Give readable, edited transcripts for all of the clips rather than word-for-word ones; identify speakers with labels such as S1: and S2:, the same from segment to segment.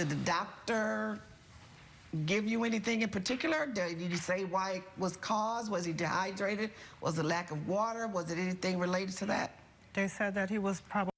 S1: Did the doctor give you anything in particular? Did he say why it was caused? Was he dehydrated? Was it lack of water? Was it anything related to that?
S2: They said that he was probably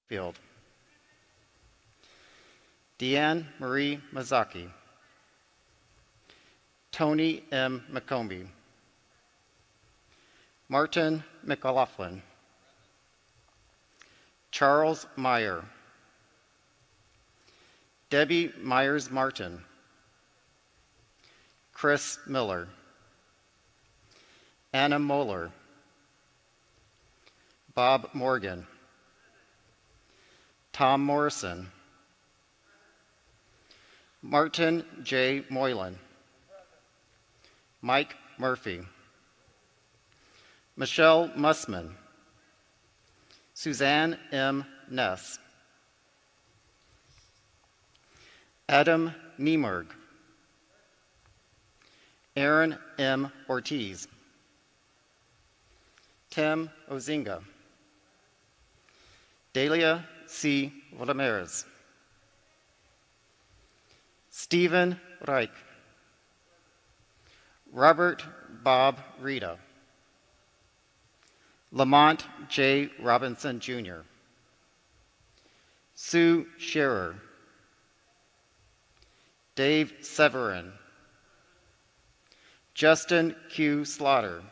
S3: Field. Deanne Marie Mazaki. Tony M. McCombie. Martin McLaughlin. Charles Meyer. Debbie Myers-Martin. Chris Miller. Anna Moeller. Bob Morgan. Tom Morrison. Martin J. Moylan. Mike Murphy. Michelle Mussman. Suzanne M. Ness. Adam Niemerg. Aaron M. Ortiz. Tim Ozinga. Delia C. Ramirez. Stephen Reich. Robert Bob Rita. Lamont J. Robinson, Jr. Sue Scherer. Dave Severin. Justin Q. Slaughter.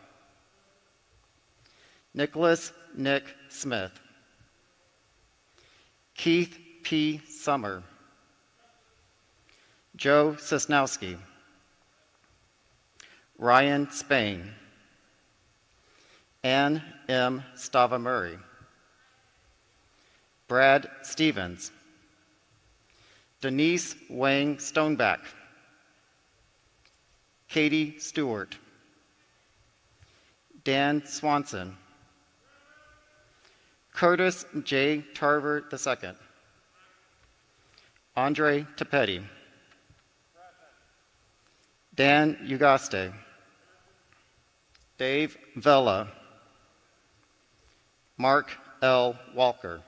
S3: Nicholas Nick Smith. Keith P. Summer. Joe Sosnowski. Ryan Spain. Ann M. Stava Murray. Brad Stevens. Denise Wang Stoneback. Katie Stewart. Dan Swanson. Curtis J. Tarver II. Andre Tapetti. Dan Ugaste. Dave Vella. Mark L. Walker.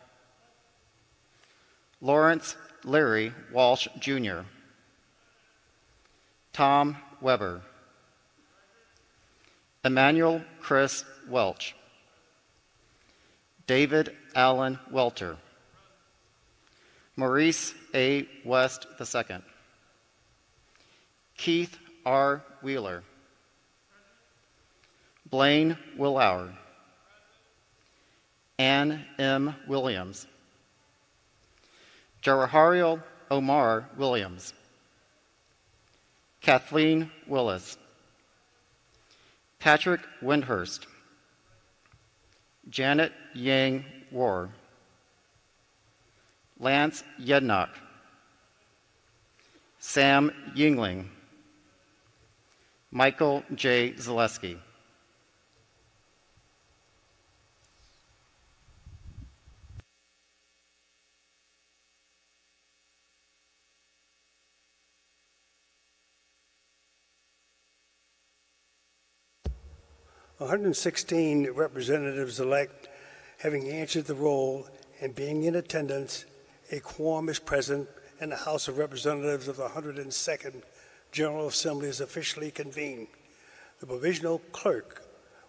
S3: Lawrence Larry Walsh, Jr. Tom Weber. Emmanuel Chris Welch. David Allen Welter. Maurice A. West II. Keith R. Wheeler. Blaine Willauer. Ann M. Williams. Jarahario Omar Williams. Kathleen Willis. Patrick Windhurst. Janet Yang War. Lance Yednock. Sam Yingling. Michael J. Zaleski.
S4: One 116 representatives-elect having answered the roll and being in attendance, a quorum is present and the House of Representatives of the 102nd General Assembly is officially convened. The provisional clerk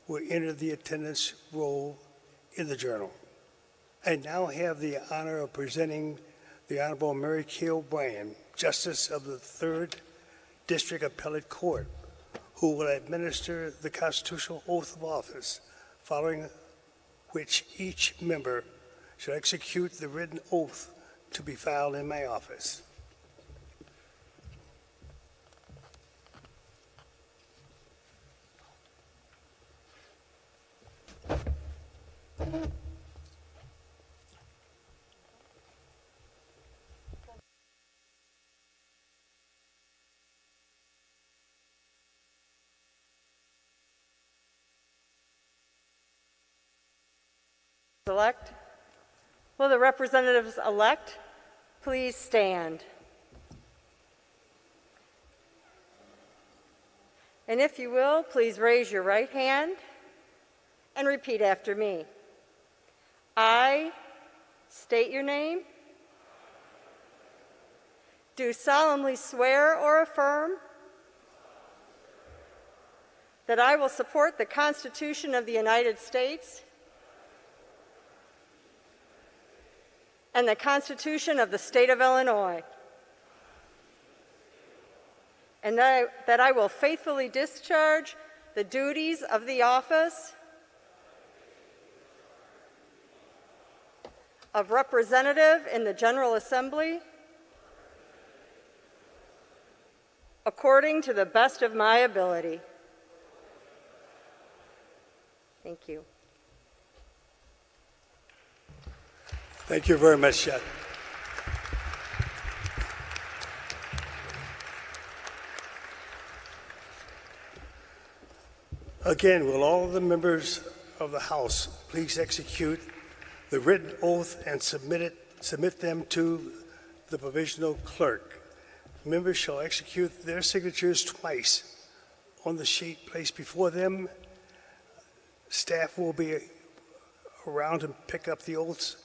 S4: will enter the attendance roll in the journal. I now have the honor of presenting the Honorable Mary Kay O'Brien, Justice of the 3rd District Appellate Court, who will administer the constitutional oath of office, following which each member shall execute the written oath to be filed in my office.
S5: Elect. Will the representatives elect please stand? And if you will, please raise your right hand and repeat after me. I state your name. Do solemnly swear or affirm that I will support the Constitution of the United States and the Constitution of the State of Illinois, and that I will faithfully discharge the duties of the office of Representative in the General Assembly according to the best of my ability. Thank you.
S4: Thank you very much, Chet. Again, will all of the members of the House please execute the written oath and submit them to the provisional clerk. Members shall execute their signatures twice on the sheet placed before them. Staff will be around to pick up the oaths,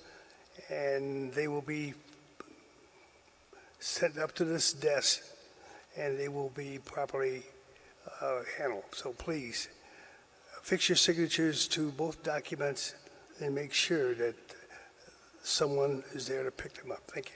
S4: and they will be sent up to this desk, and they will be properly handled. So please, fix your signatures to both documents and make sure that someone is there to pick them up. Thank you.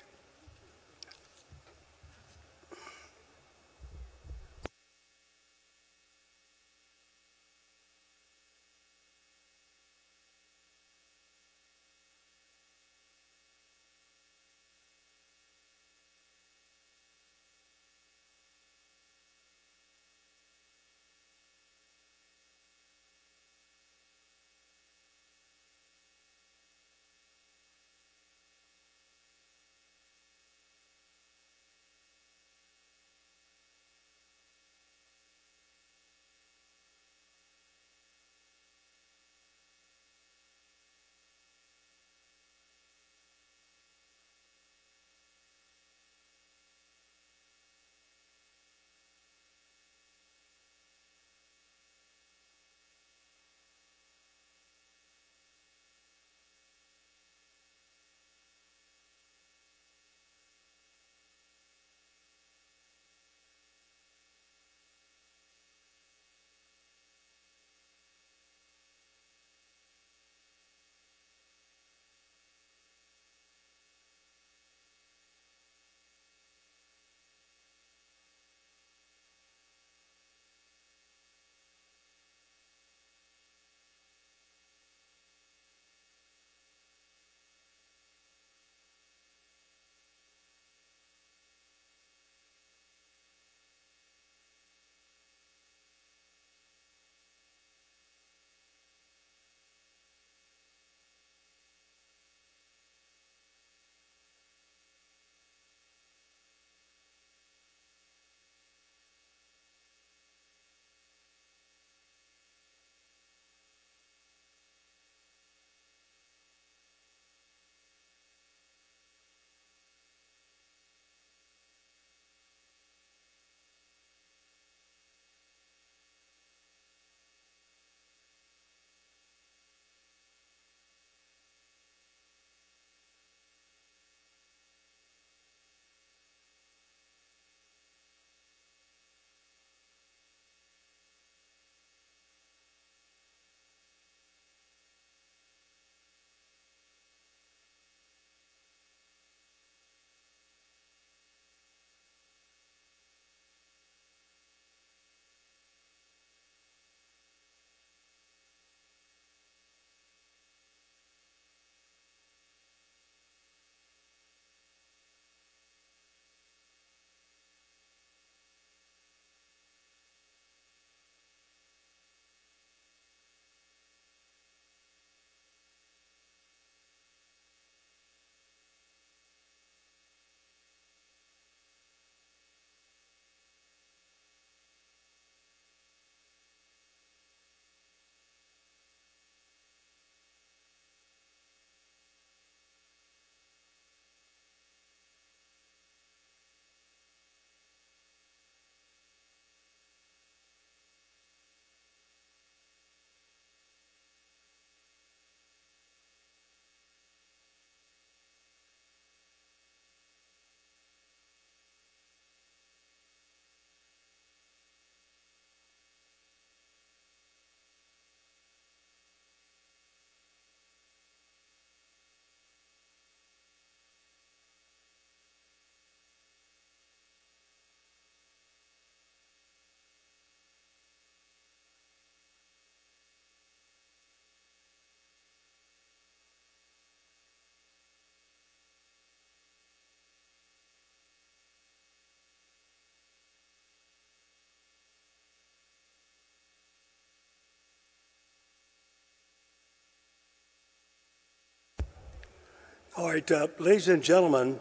S4: All right, ladies and gentlemen,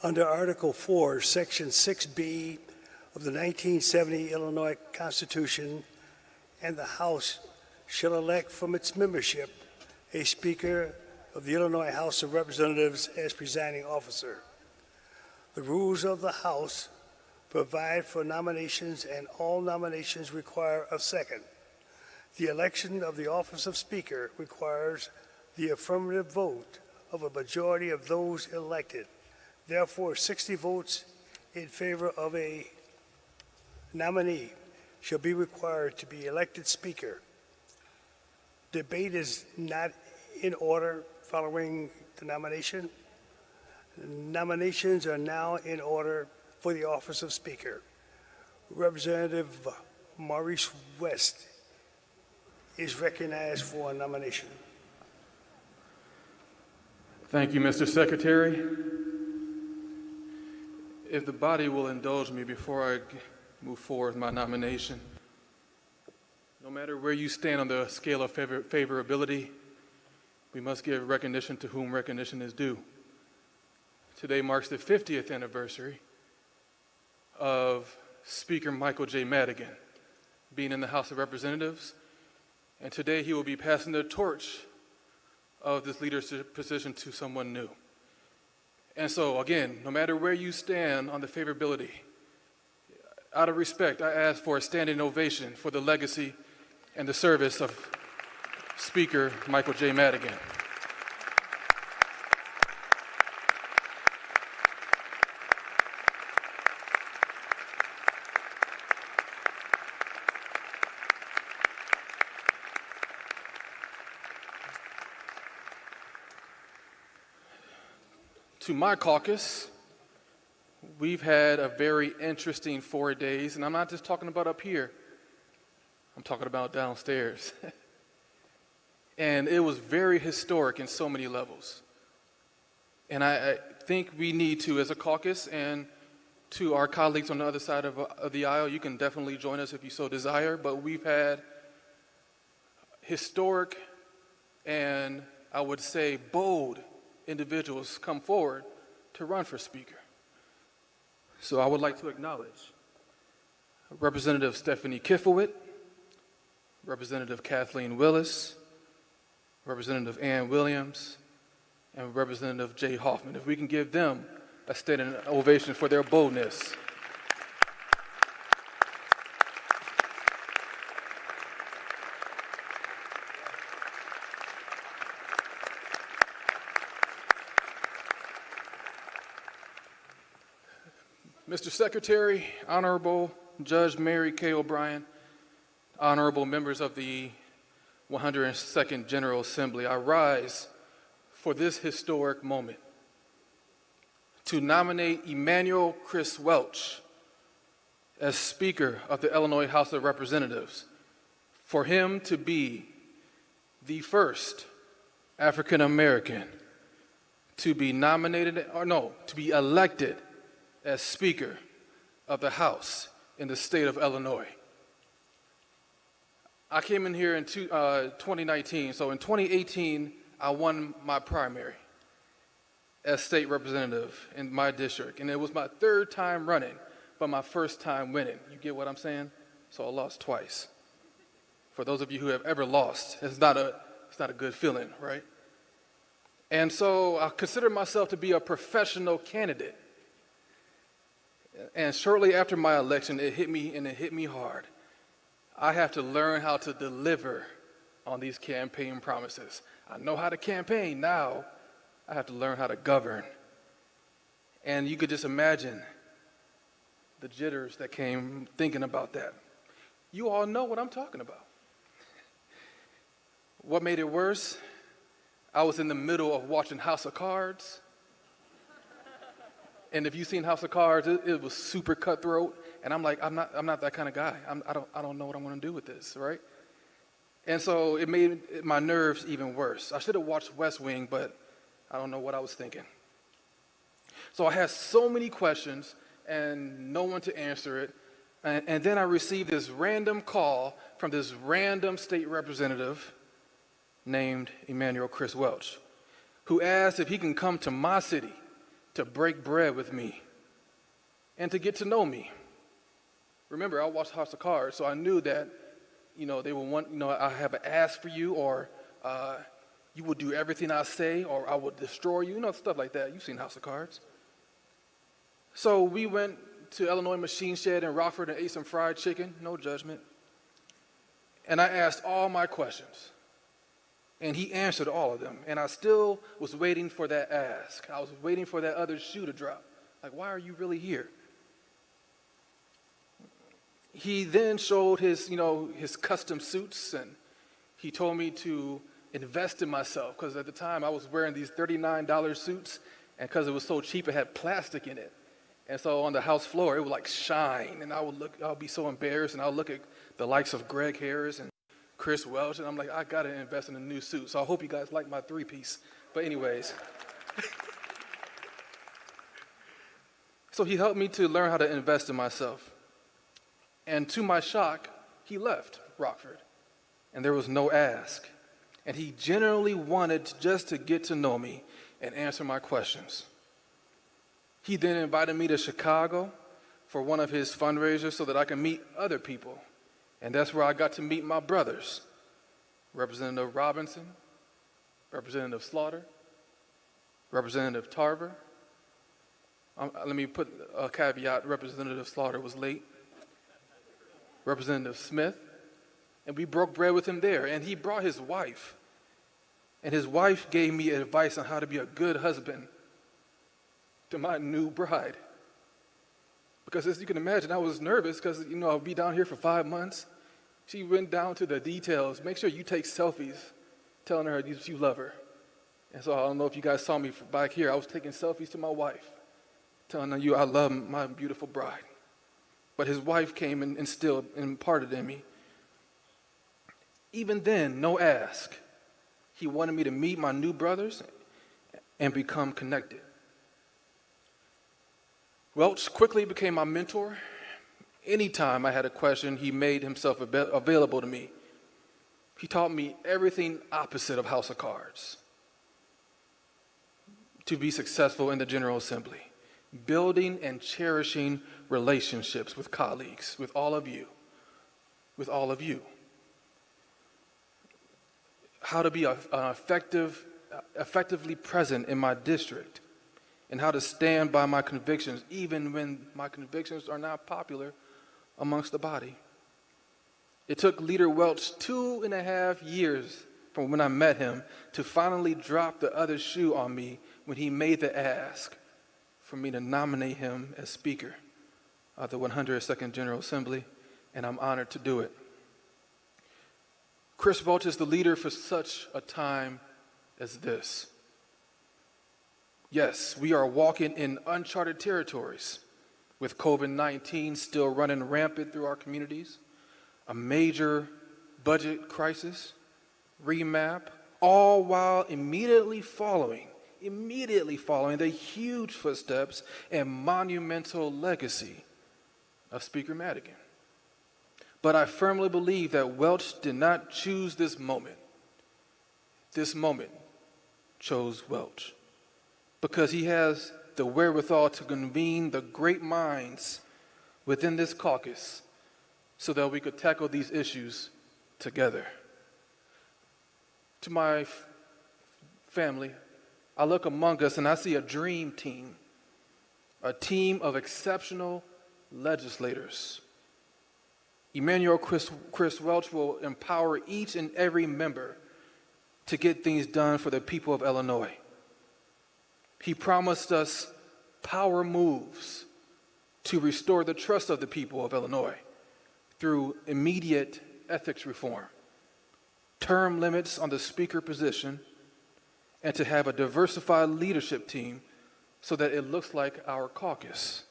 S4: under Article 4, Section 6B of the 1970 Illinois Constitution, and the House shall elect from its membership a Speaker of the Illinois House of Representatives as presiding officer. The rules of the House provide for nominations, and all nominations require a second. The election of the office of Speaker requires the affirmative vote of a majority of those elected. Therefore, 60 votes in favor of a nominee shall be required to be elected Speaker. Debate is not in order following the nomination. Nominations are now in order for the office of Speaker. Representative Maurice West is recognized for a nomination.
S6: Thank you, Mr. Secretary. If the body will indulge me before I move forward with my nomination, no matter where you stand on the scale of favorability, we must give recognition to whom recognition is due. Today marks the 50th anniversary of Speaker Michael J. Madigan being in the House of Representatives, and today he will be passing the torch of this leadership position to someone new. And so, again, no matter where you stand on the favorability, out of respect, I ask for a standing ovation for the legacy and the service of Speaker Michael J. Madigan. To my caucus, we've had a very interesting 4 days, and I'm not just talking about up here. I'm talking about downstairs. And it was very historic in so many levels. And I think we need to, as a caucus, and to our colleagues on the other side of the aisle, you can definitely join us if you so desire, but we've had historic and, I would say, bold individuals come forward to run for Speaker. So I would like to acknowledge Representative Stephanie Kifowit, Representative Kathleen Willis, Representative Ann Williams, and Representative Jay Hoffman. If we can give them a standing ovation for their boldness. Mr. Secretary, Honorable Judge Mary Kay O'Brien, honorable members of the 102nd General Assembly, I rise for this historic moment to nominate Emmanuel Chris Welch as Speaker of the Illinois House of Representatives, for him to be the first African American to be nominated, or no, to be elected as Speaker of the House in the state of Illinois. I came in here in 2019, so in 2018, I won my primary as state representative in my district, and it was my third time running, but my first time winning. You get what I'm saying? So I lost twice. For those of you who have ever lost, it's not a good feeling, right? And so I consider myself to be a professional candidate. And shortly after my election, it hit me, and it hit me hard. I have to learn how to deliver on these campaign promises. I know how to campaign. Now I have to learn how to govern. And you could just imagine the jitters that came thinking about that. You all know what I'm talking about. What made it worse? I was in the middle of watching House of Cards. And if you've seen House of Cards, it was super cutthroat. And I'm like, I'm not that kind of guy. I don't know what I'm going to do with this, right? And so it made my nerves even worse. I should have watched West Wing, but I don't know what I was thinking. So I had so many questions and no one to answer it. And then I received this random call from this random state representative named Emmanuel Chris Welch, who asked if he can come to my city to break bread with me and to get to know me. Remember, I watched House of Cards, so I knew that, they would want, I have an ask for you, or you will do everything I say, or I will destroy you, stuff like that. You've seen House of Cards. So we went to Illinois Machine Shed in Rockford and ate some fried chicken, no judgment. And I asked all my questions. And he answered all of them. And I still was waiting for that ask. I was waiting for that other shoe to drop. Like, why are you really here? He then showed his custom suits, and he told me to invest in myself, because at the time I was wearing these $39 suits, and because it was so cheap, it had plastic in it. And so on the house floor, it would like shine, and I'll be so embarrassed, and I'll look at the likes of Greg Harris and Chris Welch, and I'm like, I gotta invest in a new suit. So I hope you guys like my three-piece. But anyways. So he helped me to learn how to invest in myself. And to my shock, he left Rockford, and there was no ask. And he genuinely wanted just to get to know me and answer my questions. He then invited me to Chicago for one of his fundraisers so that I can meet other people. And that's where I got to meet my brothers, Representative Robinson, Representative Slaughter, Representative Tarver. Let me put a caveat, Representative Slaughter was late. Representative Smith, and we broke bread with him there. And he brought his wife, and his wife gave me advice on how to be a good husband to my new bride. Because as you can imagine, I was nervous because, I'll be down here for 5 months. She went down to the details. Make sure you take selfies telling her you love her. And so I don't know if you guys saw me back here. I was taking selfies to my wife, telling her I love my beautiful bride. But his wife came and instilled and imparted in me. Even then, no ask. He wanted me to meet my new brothers and become connected. Welch quickly became my mentor. Anytime I had a question, he made himself available to me. He taught me everything opposite of House of Cards to be successful in the General Assembly. Building and cherishing relationships with colleagues, with all of you. How to be effectively present in my district, and how to stand by my convictions, even when my convictions are not popular amongst the body. It took Leader Welch 2.5 years from when I met him to finally drop the other shoe on me when he made the ask for me to nominate him as Speaker of the 102nd General Assembly, and I'm honored to do it. Chris Welch is the leader for such a time as this. Yes, we are walking in uncharted territories with COVID-19 still running rampant through our communities, a major budget crisis, remap, all while immediately following the huge footsteps and monumental legacy of Speaker Madigan. But I firmly believe that Welch did not choose this moment. This moment chose Welch, because he has the wherewithal to convene the great minds within this caucus so that we could tackle these issues together. To my family, I look among us and I see a dream team, a team of exceptional legislators. Emmanuel Chris Welch will empower each and every member to get things done for the people of Illinois. He promised us power moves to restore the trust of the people of Illinois through immediate ethics reform, term limits on the speaker position, and to have a diversified leadership team so that it looks like our caucus.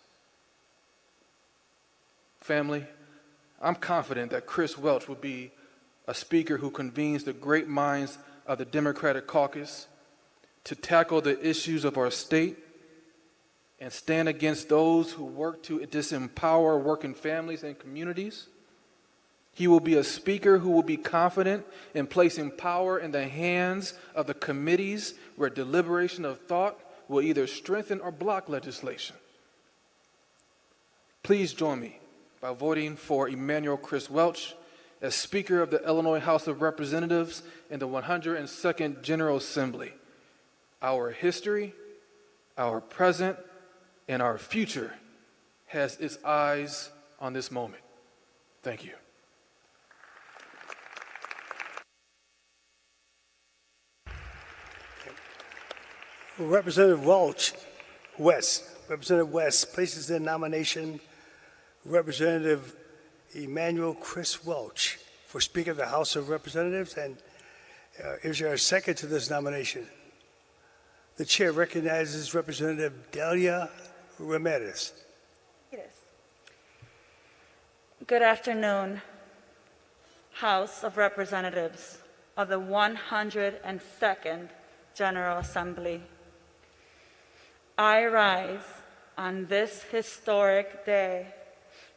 S6: Family, I'm confident that Chris Welch will be a speaker who convenes the great minds of the Democratic caucus to tackle the issues of our state and stand against those who work to disempower working families and communities, He will be a speaker who will be confident in placing power in the hands of the committees where deliberation of thought will either strengthen or block legislation. Please join me by voting for Emmanuel Chris Welch as Speaker of the Illinois House of Representatives in the 102nd General Assembly. Our history, our present, and our future has its eyes on this moment. Thank you.
S4: Representative Representative West places in nomination Representative Emmanuel Chris Welch for Speaker of the House of Representatives. And is there a second to this nomination? The chair recognizes Representative Delia Ramirez.
S7: Good afternoon, House of Representatives of the 102nd General Assembly. I rise on this historic day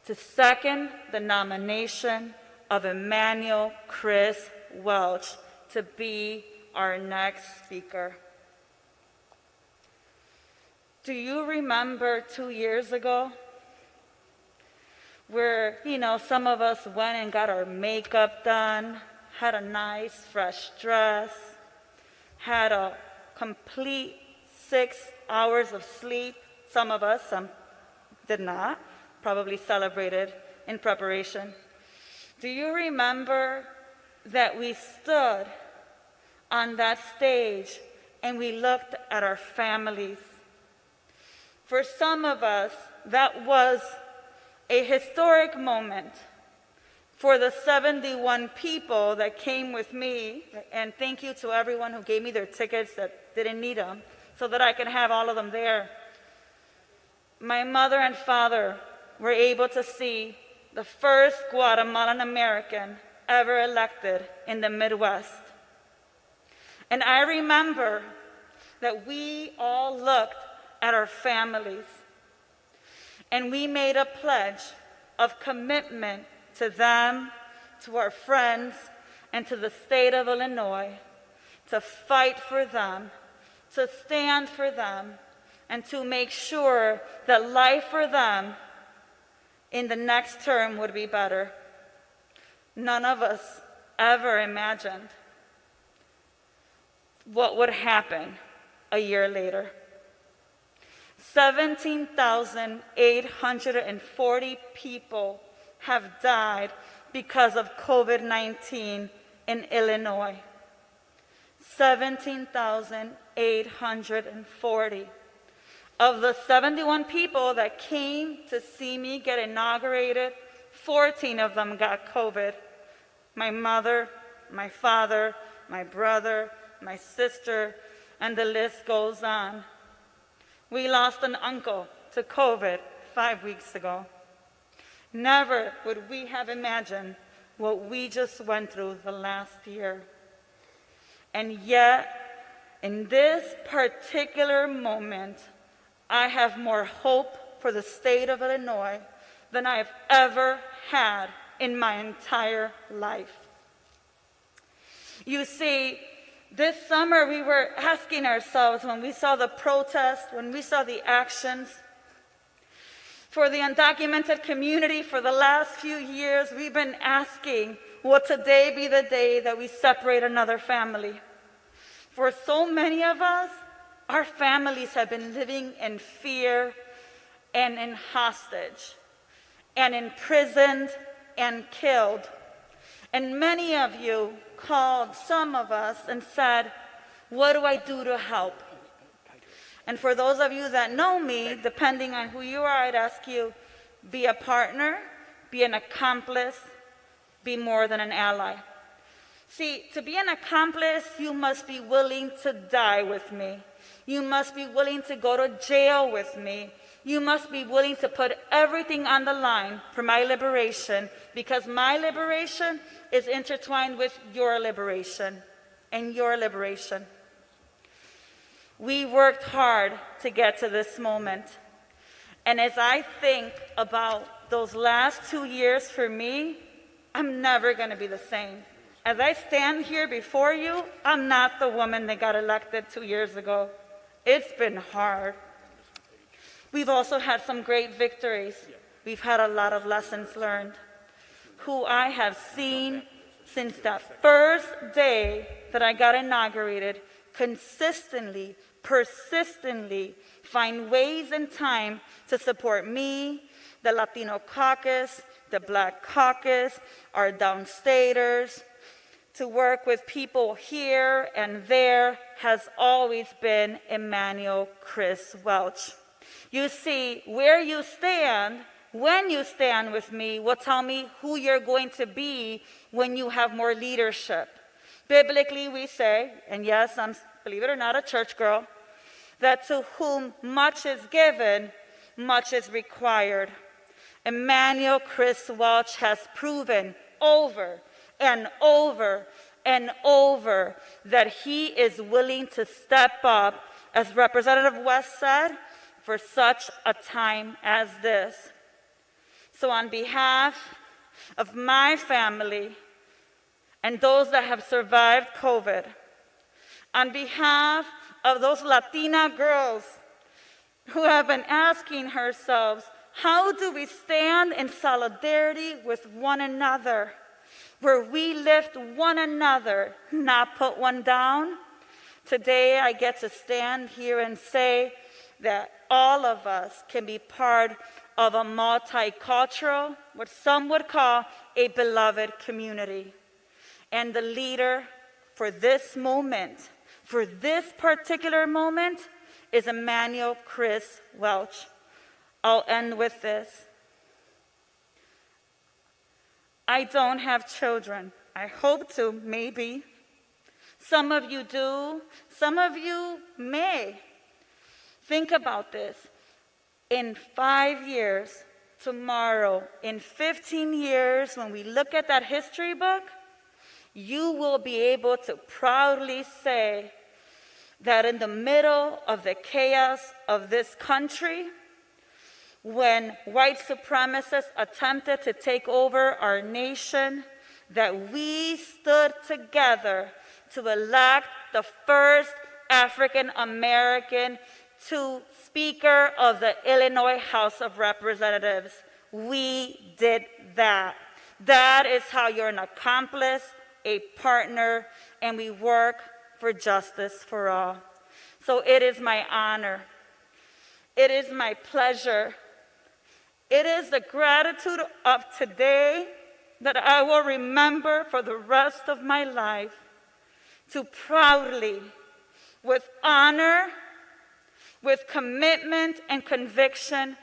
S7: to second the nomination of Emmanuel Chris Welch to be our next Speaker. Do you remember 2 years ago where, some of us went and got our makeup done, had a nice fresh dress, had a complete 6 hours of sleep? Some of us, some did not, probably celebrated in preparation. Do you remember that we stood on that stage and we looked at our families? For some of us, that was a historic moment. For the 71 people that came with me, and thank you to everyone who gave me their tickets that didn't need them, so that I could have all of them there. My mother and father were able to see the first Guatemalan American ever elected in the Midwest. And I remember that we all looked at our families and we made a pledge of commitment to them, to our friends, and to the state of Illinois to fight for them, to stand for them, and to make sure that life for them in the next term would be better. None of us ever imagined what would happen a year later. 17,840 people have died because of COVID-19 in Illinois. 17,840. Of the 71 people that came to see me get inaugurated, 14 of them got COVID. My mother, my father, my brother, my sister, and the list goes on. We lost an uncle to COVID 5 weeks ago. Never would we have imagined what we just went through the last year. And yet, in this particular moment, I have more hope for the state of Illinois than I have ever had in my entire life. You see, this summer we were asking ourselves, when we saw the protests, when we saw the actions, for the undocumented community for the last few years, we've been asking, will today be the day that we separate another family? For so many of us, our families have been living in fear and in hostage and imprisoned and killed. And many of you called some of us and said, what do I do to help? And for those of you that know me, depending on who you are, I'd ask you, be a partner, be an accomplice, be more than an ally. See, to be an accomplice, you must be willing to die with me. You must be willing to go to jail with me. You must be willing to put everything on the line for my liberation, because my liberation is intertwined with your liberation and your liberation. We worked hard to get to this moment. And as I think about those last 2 years for me, I'm never going to be the same. As I stand here before you, I'm not the woman that got elected 2 years ago. It's been hard. We've also had some great victories. We've had a lot of lessons learned. Who I have seen since that first day that I got inaugurated, consistently, persistently find ways and time to support me, the Latino caucus, the Black caucus, our downstaters, to work with people here and there has always been Emmanuel Chris Welch. You see, where you stand, when you stand with me, will tell me who you're going to be when you have more leadership. Biblically, we say, and yes, I'm, believe it or not, a church girl, that to whom much is given, much is required. Emmanuel Chris Welch has proven over and over and over that he is willing to step up, as Representative West said, for such a time as this. So on behalf of my family and those that have survived COVID, on behalf of those Latina girls who have been asking ourselves, how do we stand in solidarity with one another, where we lift one another, not put one down? Today I get to stand here and say that all of us can be part of a multicultural, what some would call a beloved community. And the leader for this moment, for this particular moment, is Emmanuel Chris Welch. I'll end with this. I don't have children. I hope to, maybe. Some of you do. Some of you may. Think about this. In 5 years, tomorrow, in 15 years, when we look at that history book, you will be able to proudly say that in the middle of the chaos of this country, when white supremacists attempted to take over our nation, that we stood together to elect the first African American to Speaker of the Illinois House of Representatives. We did that. That is how you're an accomplice, a partner, and we work for justice for all. So it is my honor. It is my pleasure. It is the gratitude of today that I will remember for the rest of my life, to proudly, with honor, with commitment and conviction,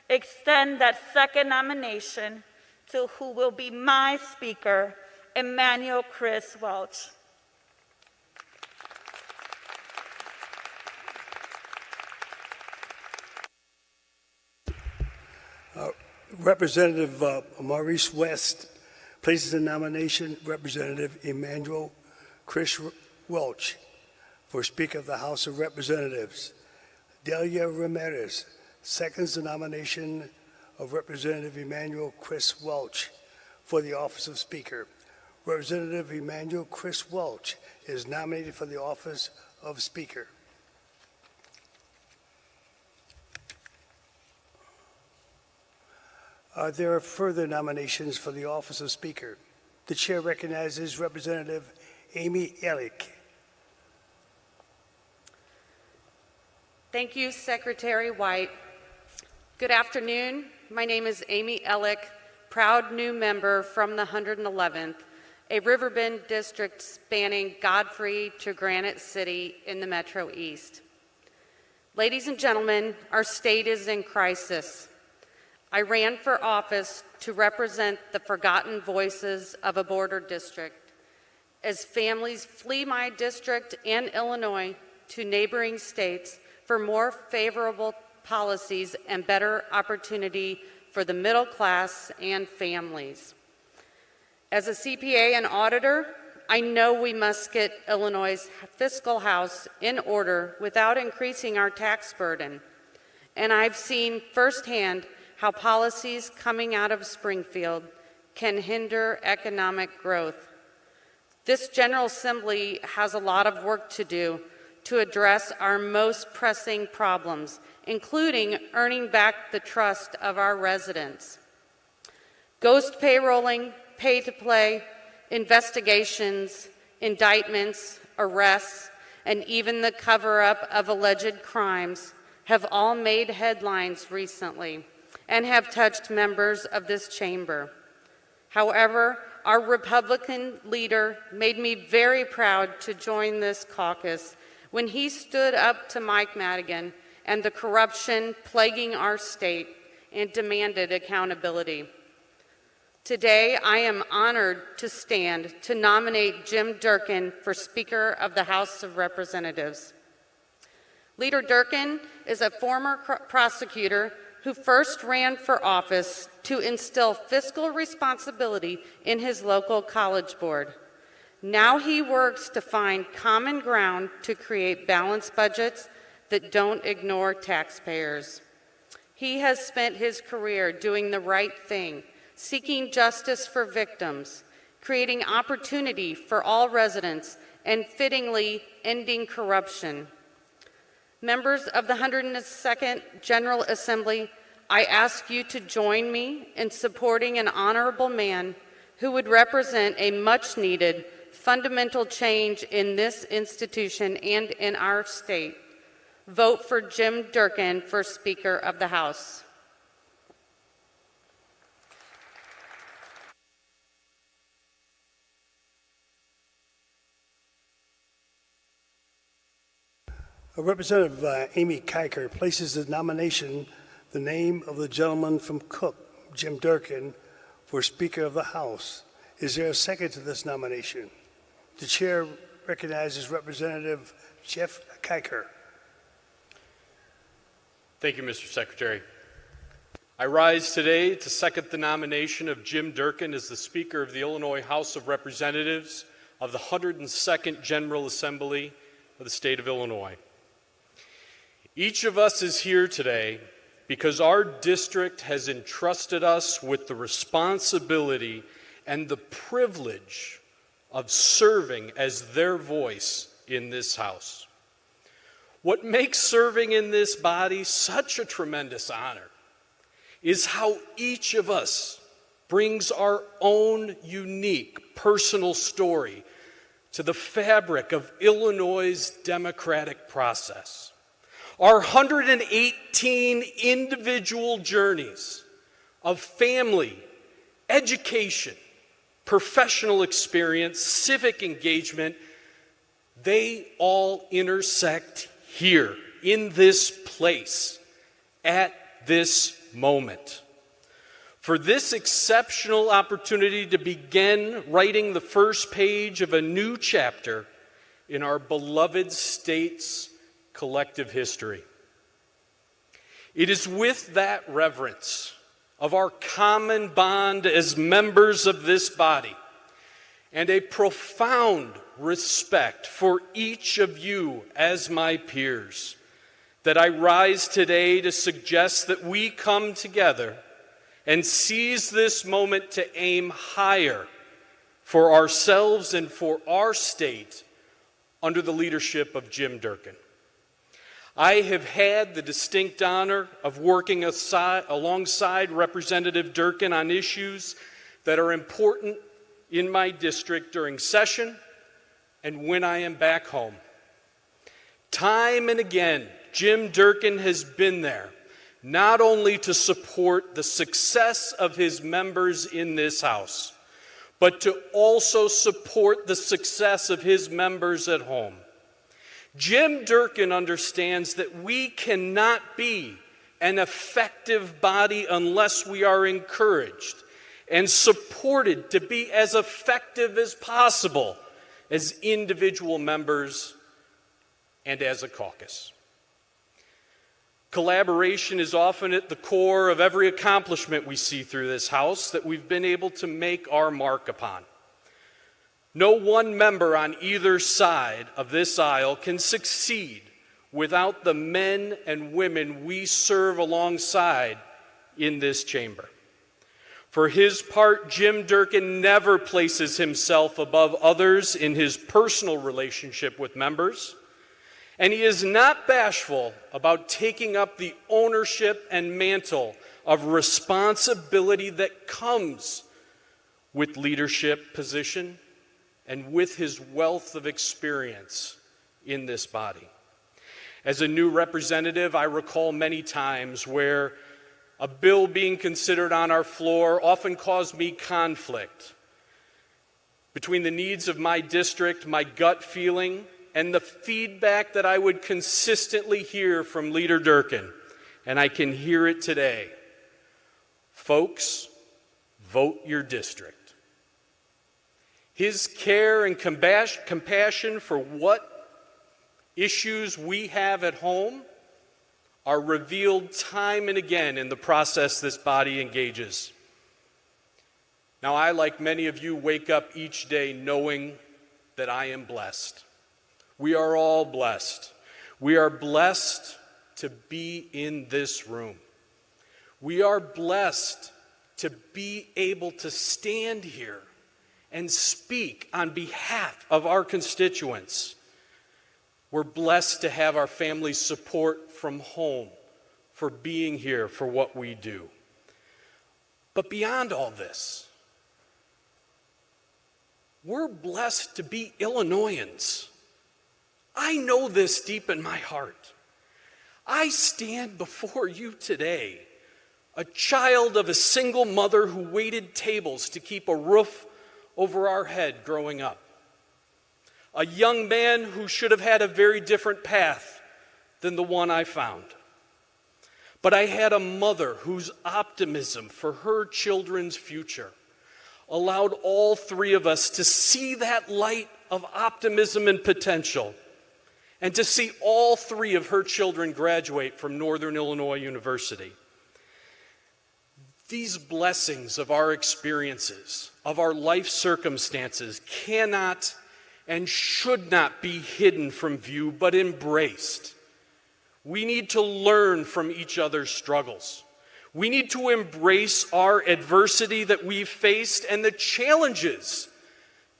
S7: extend that second nomination to who will be my speaker, Emmanuel Chris Welch.
S4: Representative Maurice West places in nomination Representative Emmanuel Chris Welch for Speaker of the House of Representatives. Delia Ramirez seconds the nomination of Representative Emmanuel Chris Welch for the office of Speaker. Representative Emmanuel Chris Welch is nominated for the office of Speaker. There are further nominations for the office of Speaker. The chair recognizes Representative Amy Ellick.
S8: Thank you, Secretary White. Good afternoon. My name is Amy Ellick, proud new member from the 111th, a Riverbend district spanning Godfrey to Granite City in the Metro East. Ladies and gentlemen, our state is in crisis. I ran for office to represent the forgotten voices of a border district as families flee my district and Illinois to neighboring states for more favorable policies and better opportunity for the middle class and families. As a CPA and auditor, I know we must get Illinois' fiscal house in order without increasing our tax burden. And I've seen firsthand how policies coming out of Springfield can hinder economic growth. This General Assembly has a lot of work to do to address our most pressing problems, including earning back the trust of our residents. Ghost payrolling, pay-to-play, investigations, indictments, arrests, and even the cover-up of alleged crimes have all made headlines recently and have touched members of this chamber. However, our Republican leader made me very proud to join this caucus when he stood up to Mike Madigan and the corruption plaguing our state and demanded accountability. Today, I am honored to stand to nominate Jim Durkin for Speaker of the House of Representatives. Leader Durkin is a former prosecutor who first ran for office to instill fiscal responsibility in his local college board. Now he works to find common ground to create balanced budgets that don't ignore taxpayers. He has spent his career doing the right thing, seeking justice for victims, creating opportunity for all residents, and fittingly ending corruption. Members of the 102nd General Assembly, I ask you to join me in supporting an honorable man who would represent a much-needed fundamental change in this institution and in our state. Vote for Jim Durkin for Speaker of the House.
S4: Representative Amy Kiker places the nomination the name of the gentleman from Cook, Jim Durkin, for Speaker of the House. Is there a second to this nomination? The chair recognizes Representative Jeff Kiker.
S9: Thank you, Mr. Secretary. I rise today to second the nomination of Jim Durkin as the Speaker of the Illinois House of Representatives of the 102nd General Assembly of the state of Illinois. Each of us is here today because our district has entrusted us with the responsibility and the privilege of serving as their voice in this House. What makes serving in this body such a tremendous honor is how each of us brings our own unique personal story to the fabric of Illinois' democratic process. Our 118 individual journeys of family, education, professional experience, civic engagement, they all intersect here, in this place, at this moment. For this exceptional opportunity to begin writing the first page of a new chapter in our beloved state's collective history. It is with that reverence of our common bond as members of this body and a profound respect for each of you as my peers that I rise today to suggest that we come together and seize this moment to aim higher for ourselves and for our state under the leadership of Jim Durkin. I have had the distinct honor of working alongside Representative Durkin on issues that are important in my district during session and when I am back home. Time and again, Jim Durkin has been there, not only to support the success of his members in this House, but to also support the success of his members at home. Jim Durkin understands that we cannot be an effective body unless we are encouraged and supported to be as effective as possible as individual members and as a caucus. Collaboration is often at the core of every accomplishment we see through this House that we've been able to make our mark upon. No one member on either side of this aisle can succeed without the men and women we serve alongside in this chamber. For his part, Jim Durkin never places himself above others in his personal relationship with members, and he is not bashful about taking up the ownership and mantle of responsibility that comes with leadership position and with his wealth of experience in this body. As a new representative, I recall many times where a bill being considered on our floor often caused me conflict between the needs of my district, my gut feeling, and the feedback that I would consistently hear from Leader Durkin, and I can hear it today. Folks, vote your district. His care and compassion for what issues we have at home are revealed time and again in the process this body engages. Now, I, like many of you, wake up each day knowing that I am blessed. We are all blessed. We are blessed to be in this room. We are blessed to be able to stand here and speak on behalf of our constituents. We're blessed to have our family's support from home for being here for what we do. But beyond all this, we're blessed to be Illinoisans. I know this deep in my heart. I stand before you today, a child of a single mother who waited tables to keep a roof over our head growing up. A young man who should have had a very different path than the one I found. But I had a mother whose optimism for her children's future allowed all three of us to see that light of optimism and potential, and to see all three of her children graduate from Northern Illinois University. These blessings of our experiences, of our life circumstances, cannot and should not be hidden from view, but embraced. We need to learn from each other's struggles. We need to embrace our adversity that we've faced and the challenges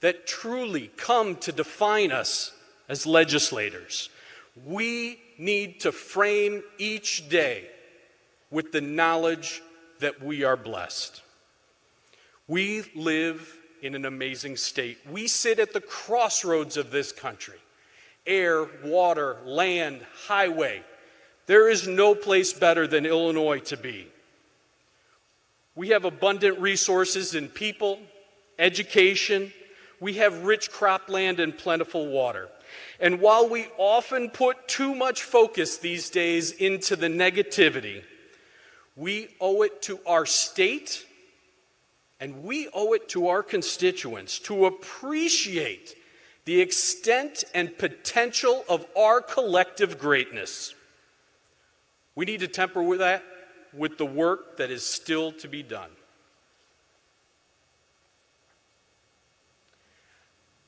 S9: that truly come to define us as legislators. We need to frame each day with the knowledge that we are blessed. We live in an amazing state. We sit at the crossroads of this country. Air, water, land, highway. There is no place better than Illinois to be. We have abundant resources in people, education. We have rich cropland and plentiful water. And while we often put too much focus these days into the negativity, we owe it to our state and we owe it to our constituents to appreciate the extent and potential of our collective greatness. We need to temper that with the work that is still to be done.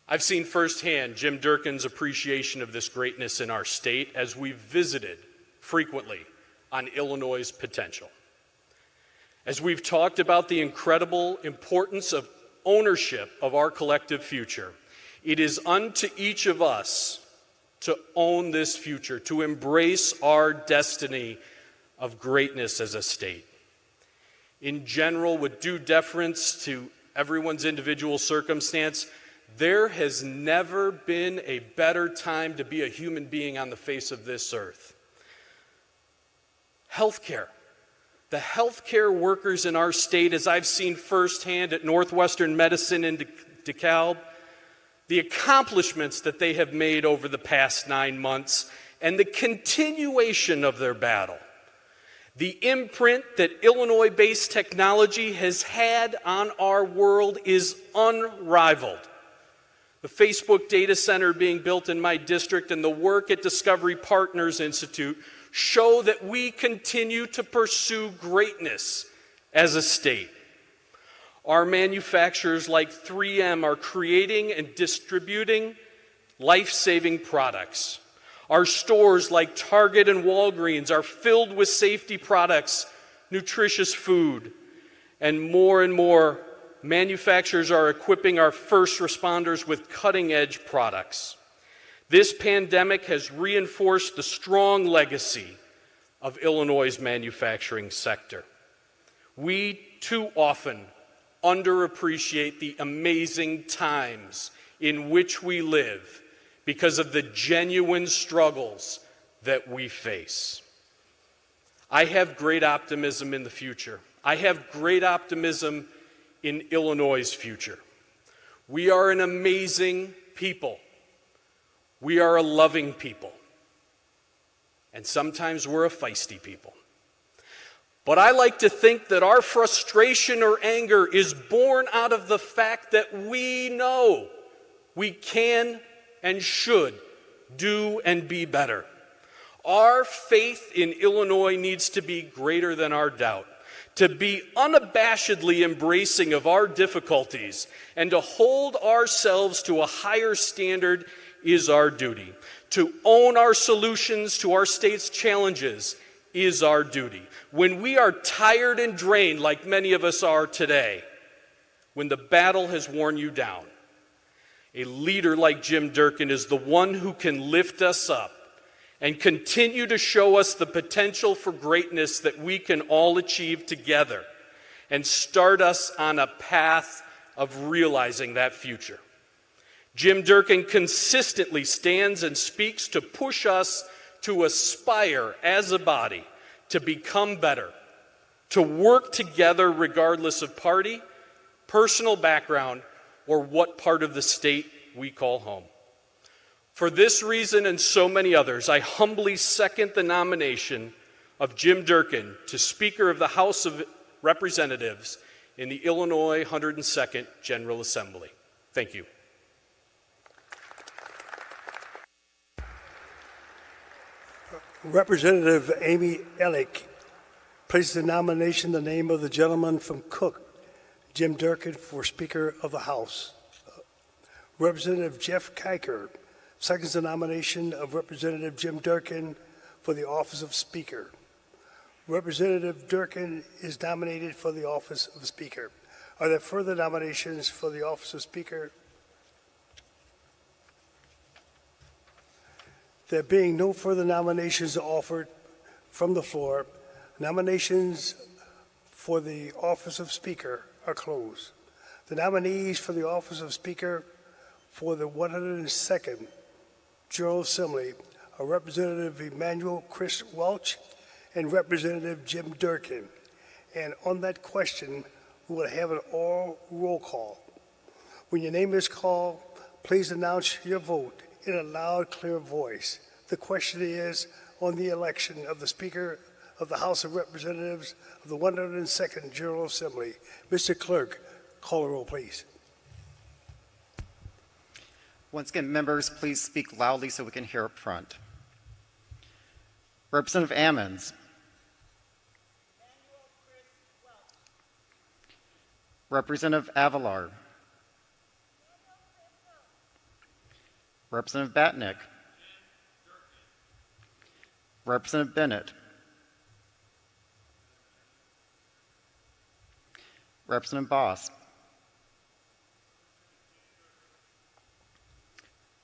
S9: I've seen firsthand Jim Durkin's appreciation of this greatness in our state as we've visited frequently on Illinois' potential. As we've talked about the incredible importance of ownership of our collective future, it is unto each of us to own this future, to embrace our destiny of greatness as a state. In general, with due deference to everyone's individual circumstance, there has never been a better time to be a human being on the face of this earth. Healthcare. The healthcare workers in our state, as I've seen firsthand at Northwestern Medicine in DeKalb, the accomplishments that they have made over the past 9 months, and the continuation of their battle. The imprint that Illinois-based technology has had on our world is unrivaled. The Facebook data center being built in my district and the work at Discovery Partners Institute show that we continue to pursue greatness as a state. Our manufacturers like 3M are creating and distributing life-saving products. Our stores like Target and Walgreens are filled with safety products, nutritious food, and more manufacturers are equipping our first responders with cutting-edge products. This pandemic has reinforced the strong legacy of Illinois' manufacturing sector. We too often underappreciate the amazing times in which we live because of the genuine struggles that we face. I have great optimism in the future. I have great optimism in Illinois' future. We are an amazing people. We are a loving people. And sometimes we're a feisty people. But I like to think that our frustration or anger is born out of the fact that we know we can and should do and be better. Our faith in Illinois needs to be greater than our doubt, to be unabashedly embracing of our difficulties, and to hold ourselves to a higher standard is our duty. To own our solutions to our state's challenges is our duty. When we are tired and drained, like many of us are today, when the battle has worn you down, a leader like Jim Durkin is the one who can lift us up and continue to show us the potential for greatness that we can all achieve together and start us on a path of realizing that future. Jim Durkin consistently stands and speaks to push us to aspire as a body to become better, to work together regardless of party, personal background, or what part of the state we call home. For this reason and so many others, I humbly second the nomination of Jim Durkin to Speaker of the House of Representatives in the Illinois 102nd General Assembly. Thank you.
S4: Representative Amy Ellick places the nomination in the name of the gentleman from Cook, Jim Durkin, for Speaker of the House. Representative Jeff Kiker seconds the nomination of Representative Jim Durkin for the office of Speaker. Representative Durkin is nominated for the office of Speaker. Are there further nominations for the office of Speaker? There being no further nominations offered from the floor, nominations for the office of Speaker are closed. The nominees for the office of Speaker for the 102nd General Assembly are Representative Emmanuel Chris Welch and Representative Jim Durkin. And on that question, we will have an oral roll call. When your name is called, please announce your vote in a loud, clear voice. The question is on the election of the Speaker of the House of Representatives of the 102nd General Assembly. Mr. Clerk, call the roll, please.
S3: Once again, members, please speak loudly so we can hear up front. Representative Ammons. Representative Avalar. Representative Batnick. Representative Bennett. Representative Boss.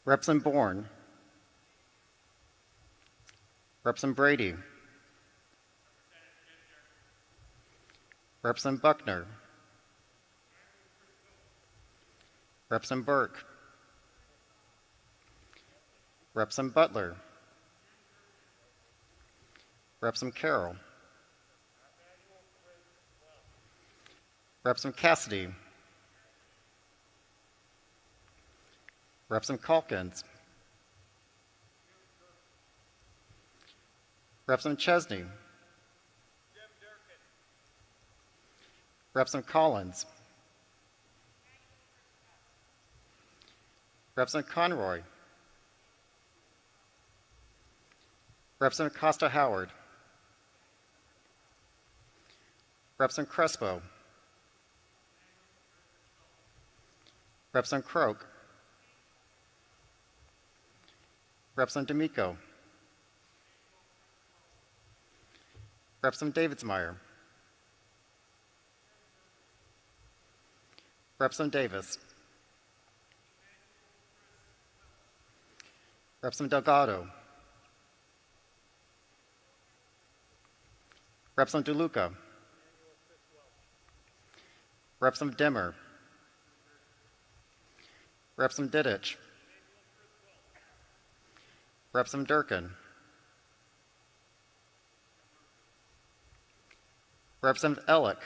S3: Representative Bourne. Representative Brady. Representative Buckner. Representative Burke. Representative Butler. Representative Carroll. Representative Cassidy. Representative Calkins. Representative Chesney. Representative Collins. Representative Conroy. Representative Costa Howard. Representative Crespo. Representative Croak. Representative D'Amico. Representative Davidsmeyer. Representative Davis. Representative Delgado. Representative DeLuca. Representative Dimmer. Representative Didich. Representative Durkin. Representative Ellick.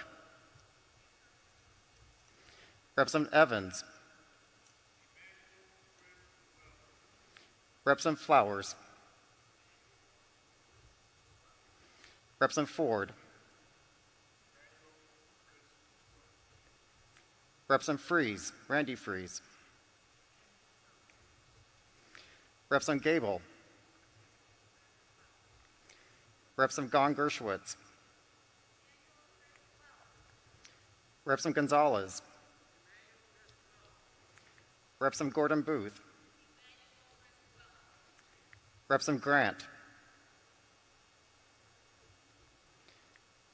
S3: Representative Evans. Representative Flowers. Representative Ford. Representative Freeze, Randy Freeze. Representative Gable. Representative Gon Gershwitz. Representative Gonzalez. Representative Gordon Booth. Representative Grant.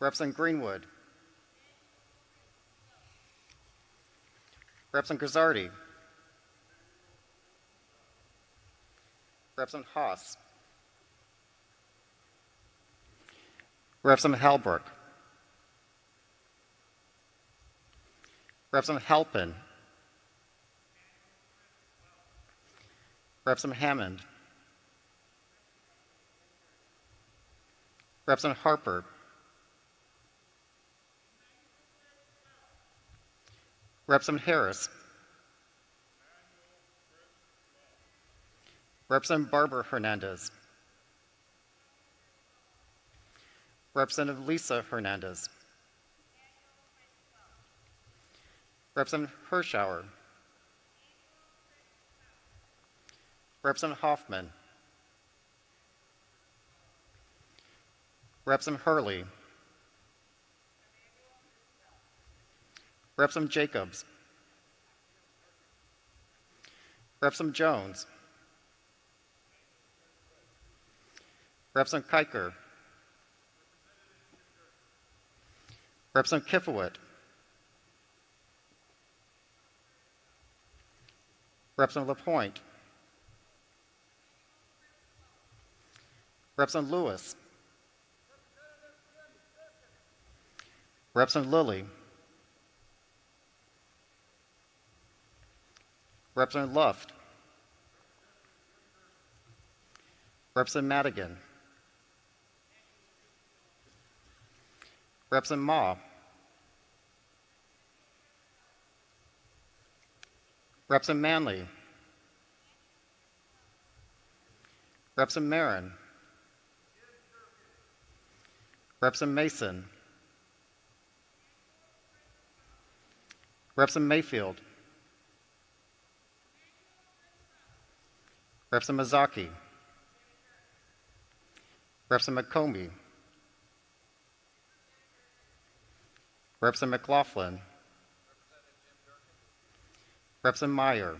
S3: Representative Greenwood. Representative Grisardi. Representative Haas. Representative Halbrook. Representative Halpin. Representative Hammond. Representative Harper. Representative Harris. Representative Barbara Hernandez. Representative Lisa Hernandez. Representative Hirschauer. Representative Hoffman. Representative Hurley. Representative Jacobs. Representative Jones. Representative Kiker. Representative Kifowit. Representative LaPointe. Representative Lewis. Representative Lilly. Representative Luft. Representative Madigan. Representative Ma. Representative Manley. Representative Marin. Representative Mason. Representative Mayfield. Representative Mazzocchi. Representative McCombie. Representative McLaughlin. Representative Meyer.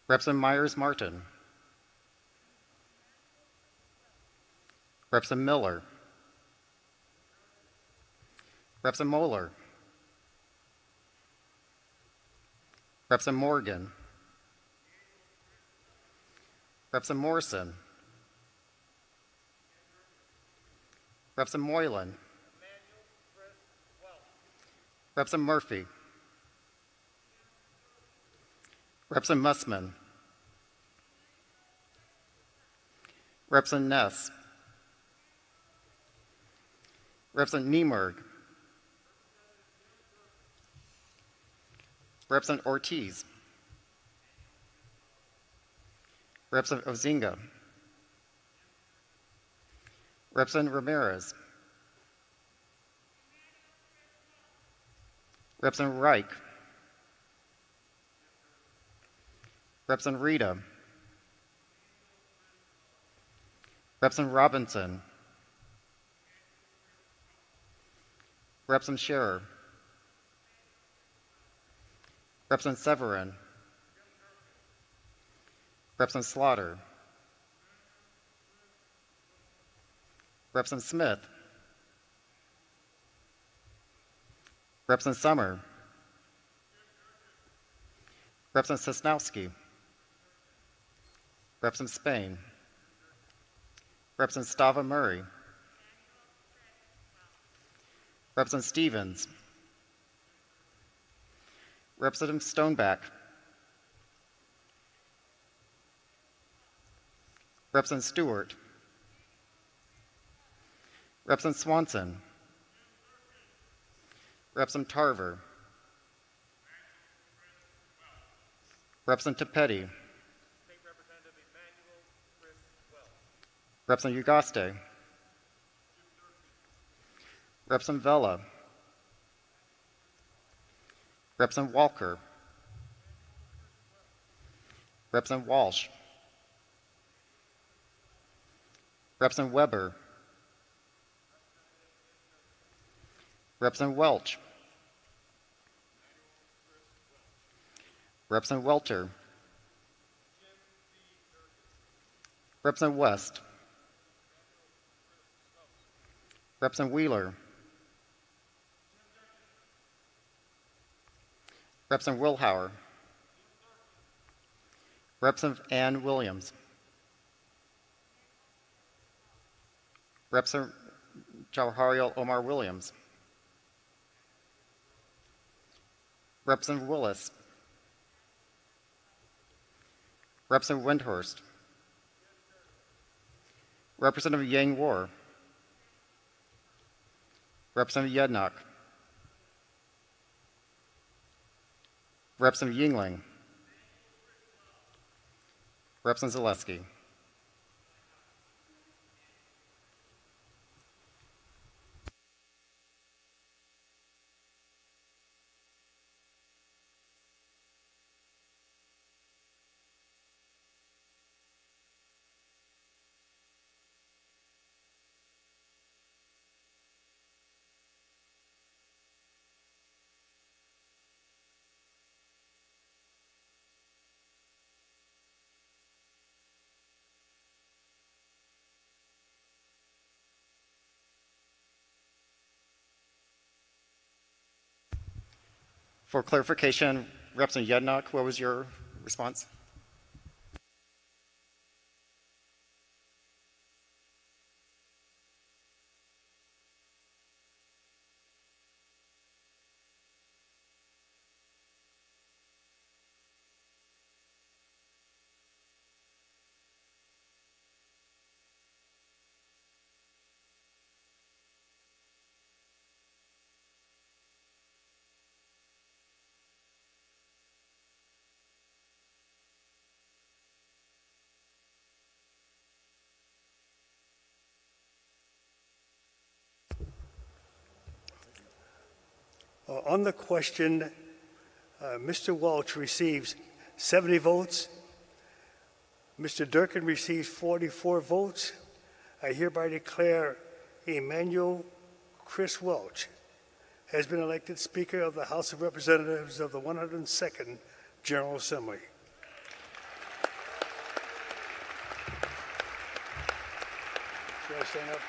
S3: Representative Myers-Martin. Representative Miller. Representative Moeller. Representative Morgan. Representative Morrison. Representative Moylan. Representative Murphy. Representative Mussman. Representative Ness. Representative Niemerg. Representative Ortiz. Representative Ozinga. Representative Ramirez. Representative Reich. Representative Rita. Representative Robinson. Representative Scherer. Representative Severin. Representative Slaughter. Representative Smith. Representative Summer. Representative Sosnowski. Representative Spain. Representative Stava Murray. Representative Stevens. Representative Stoneback. Representative Stewart. Representative Swanson. Representative Tarver. Representative Petty. Representative Ugaste. Representative Vela. Representative Walker. Representative Walsh. Representative Weber. Representative Welch. Representative Welter. Representative West. Representative Wheeler. Representative Wilhauer. Representative Ann Williams. Representative Jawaharial Omar Williams. Representative Willis. Representative Windhorst. Representative Yang War. Representative Yednock. Representative Yingling. Representative Zaleski. For clarification, Representative Yednock, what was your response?
S4: On the question, Mr. Welch receives 70 votes. Mr. Durkin receives 44 votes. I hereby declare Emmanuel Chris Welch has been elected Speaker of the House of Representatives of the 102nd General Assembly. Should I stand up?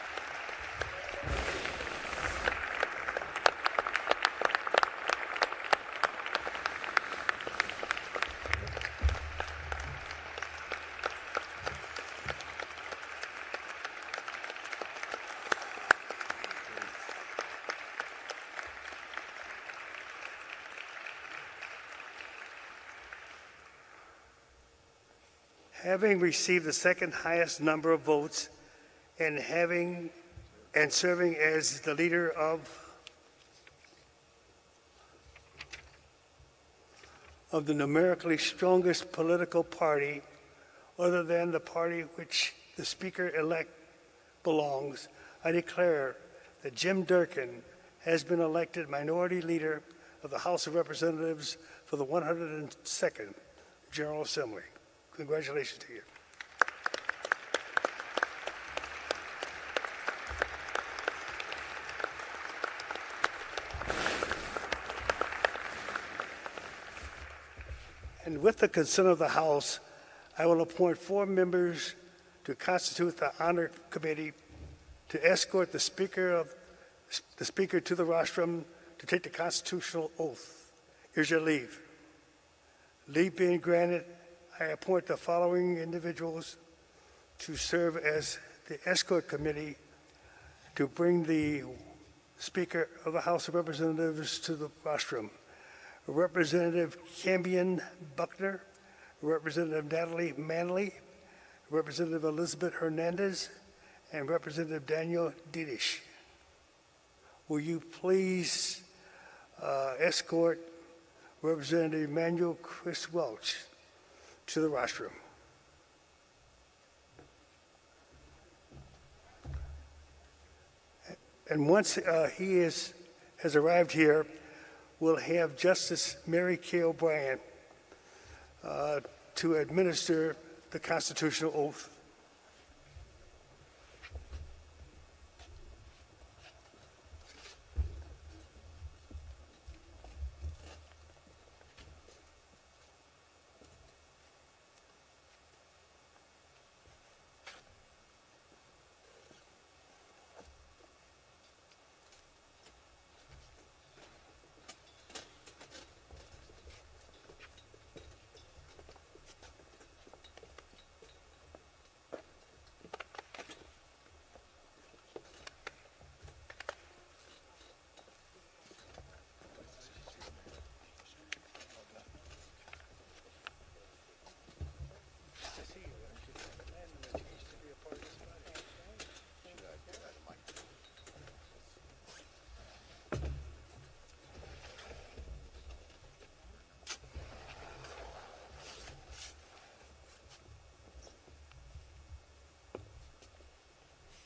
S4: Having received the second highest number of votes and serving as the leader of the numerically strongest political party other than the party which the Speaker-elect belongs, I declare that Jim Durkin has been elected Minority Leader of the House of Representatives for the 102nd General Assembly. Congratulations to you. And with the consent of the House, I will appoint 4 members to constitute the Honor Committee to escort the Speaker to the rostrum to take the constitutional oath. Here's your leave. Leave being granted, I appoint the following individuals to serve as the escort committee to bring the Speaker of the House of Representatives to the rostrum. Representative Cambion Buckner, Representative Natalie Manley, Representative Elizabeth Hernandez, and Representative Daniel Didish. Will you please escort Representative Emmanuel Chris Welch to the rostrum? And once he has arrived here, we'll have Justice Mary Kay O'Brien to administer the constitutional oath.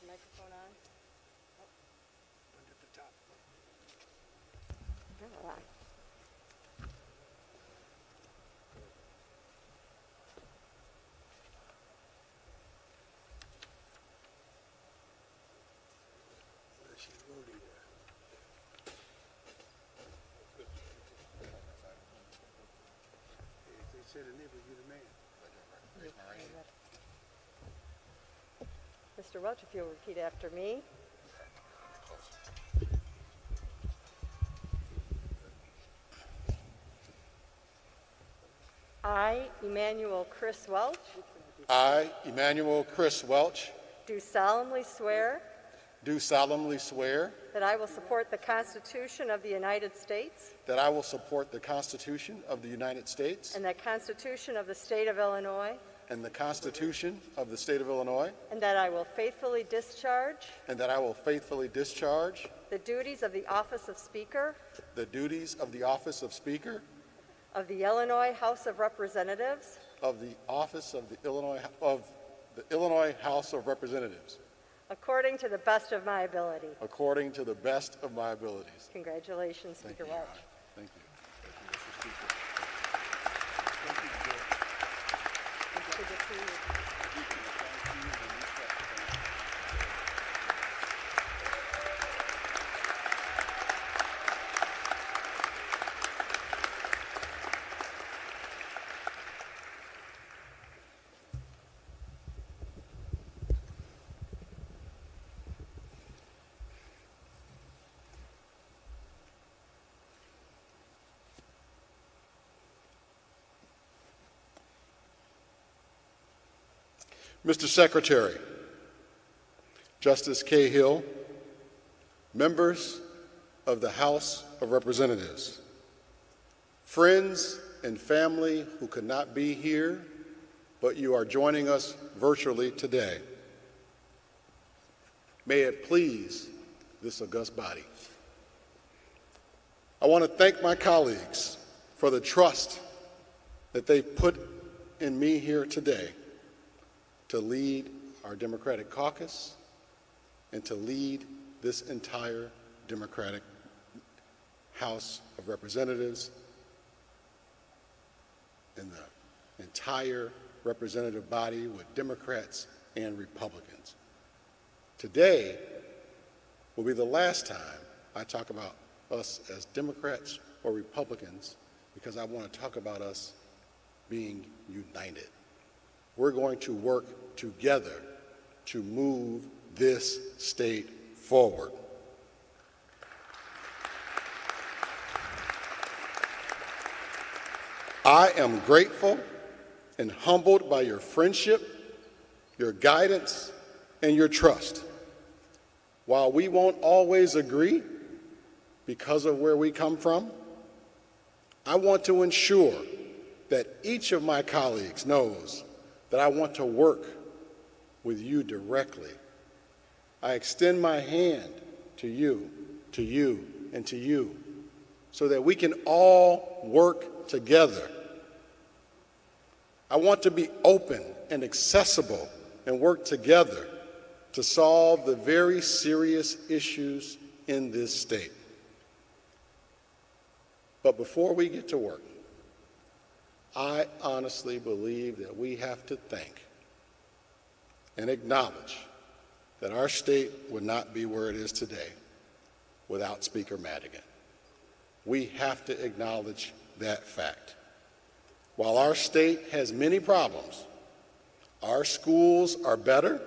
S5: Microphone on? At the top. All right. Mr. Welch, if you'll repeat after me. I, Emmanuel Chris Welch,
S10: I, Emmanuel Chris Welch,
S5: do solemnly swear
S10: do solemnly swear
S5: that I will support the Constitution of the United States
S10: that I will support the Constitution of the United States
S5: and the Constitution of the State of Illinois,
S10: and the Constitution of the State of Illinois,
S5: and that I will faithfully discharge
S10: and that I will faithfully discharge
S5: the duties of the office of Speaker
S10: the duties of the office of Speaker
S5: of the Illinois House of Representatives
S10: of the office of the Illinois House of Representatives
S5: according to the best of my ability.
S10: according to the best of my abilities.
S5: Congratulations, Speaker Welch.
S10: Thank you.
S5: Good to see you.
S10: Mr. Secretary, Justice Cahill, members of the House of Representatives, friends and family who could not be here, but you are joining us virtually today. May it please this august body. I want to thank my colleagues for the trust that they put in me here today to lead our Democratic caucus and to lead this entire Democratic House of Representatives and the entire representative body with Democrats and Republicans. Today will be the last time I talk about us as Democrats or Republicans, because I want to talk about us being united. We're going to work together to move this state forward. I am grateful and humbled by your friendship, your guidance, and your trust. While we won't always agree because of where we come from, I want to ensure that each of my colleagues knows that I want to work with you directly. I extend my hand to you, and to you, so that we can all work together. I want to be open and accessible and work together to solve the very serious issues in this state. But before we get to work, I honestly believe that we have to thank and acknowledge that our state would not be where it is today without Speaker Madigan. We have to acknowledge that fact. While our state has many problems, our schools are better,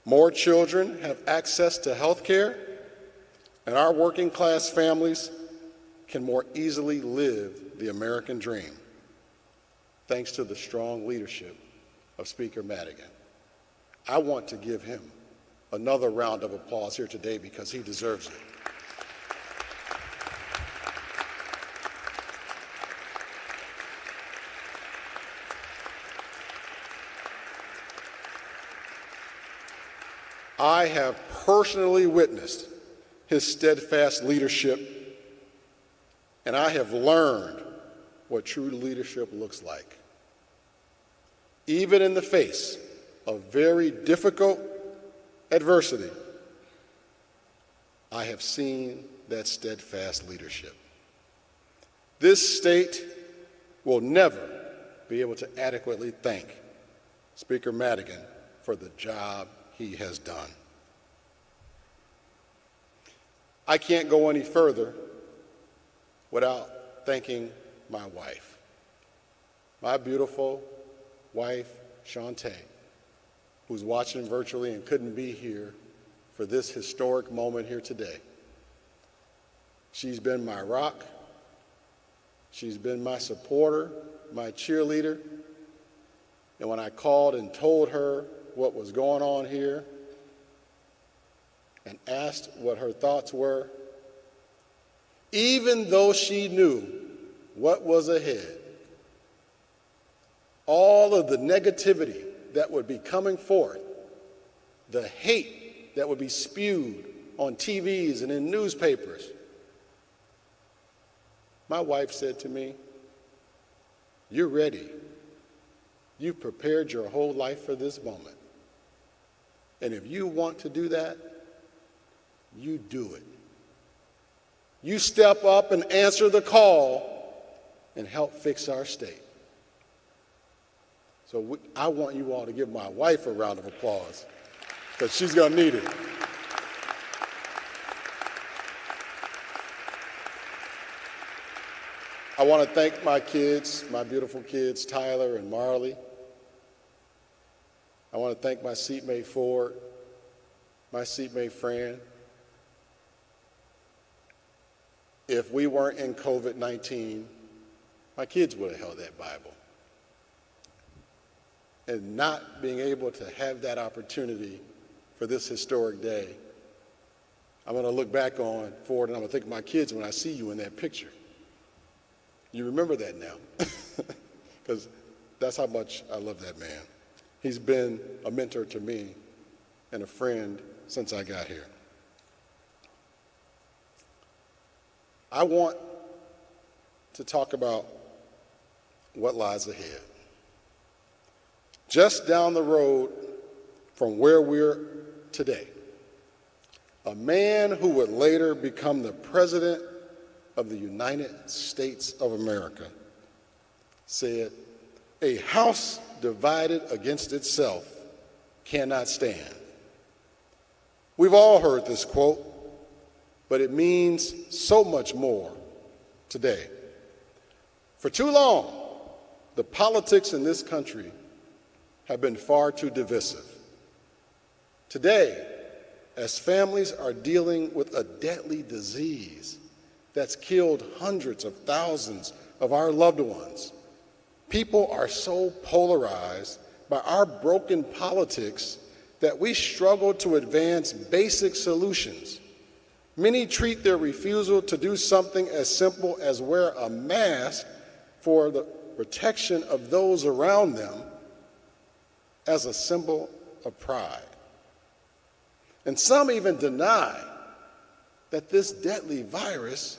S10: more children have access to health care, and our working class families can more easily live the American dream, thanks to the strong leadership of Speaker Madigan. I want to give him another round of applause here today because he deserves it. I have personally witnessed his steadfast leadership, and I have learned what true leadership looks like. Even in the face of very difficult adversity, I have seen that steadfast leadership. This state will never be able to adequately thank Speaker Madigan for the job he has done. I can't go any further without thanking my wife, my beautiful wife, Shantae, who's watching virtually and couldn't be here for this historic moment here today. She's been my rock. She's been my supporter, my cheerleader. And when I called and told her what was going on here and asked what her thoughts were, even though she knew what was ahead, all of the negativity that would be coming forth, the hate that would be spewed on TVs and in newspapers, my wife said to me, "You're ready. You've prepared your whole life for this moment. And if you want to do that, you do it. You step up and answer the call and help fix our state." So I want you all to give my wife a round of applause because she's going to need it. I want to thank my kids, my beautiful kids, Tyler and Marley. I want to thank my seatmate Ford, my seatmate Fran. If we weren't in COVID-19, my kids would have held that Bible. And not being able to have that opportunity for this historic day, I'm going to look back on Ford and I'm going to think of my kids when I see you in that picture. You remember that now, because that's how much I love that man. He's been a mentor to me and a friend since I got here. I want to talk about what lies ahead. Just down the road from where we're today, a man who would later become the President of the United States of America said, "A house divided against itself cannot stand." We've all heard this quote, but it means so much more today. For too long, the politics in this country have been far too divisive. Today, as families are dealing with a deadly disease that's killed hundreds of thousands of our loved ones. People are so polarized by our broken politics that we struggle to advance basic solutions. Many treat their refusal to do something as simple as wear a mask for the protection of those around them as a symbol of pride. And some even deny that this deadly virus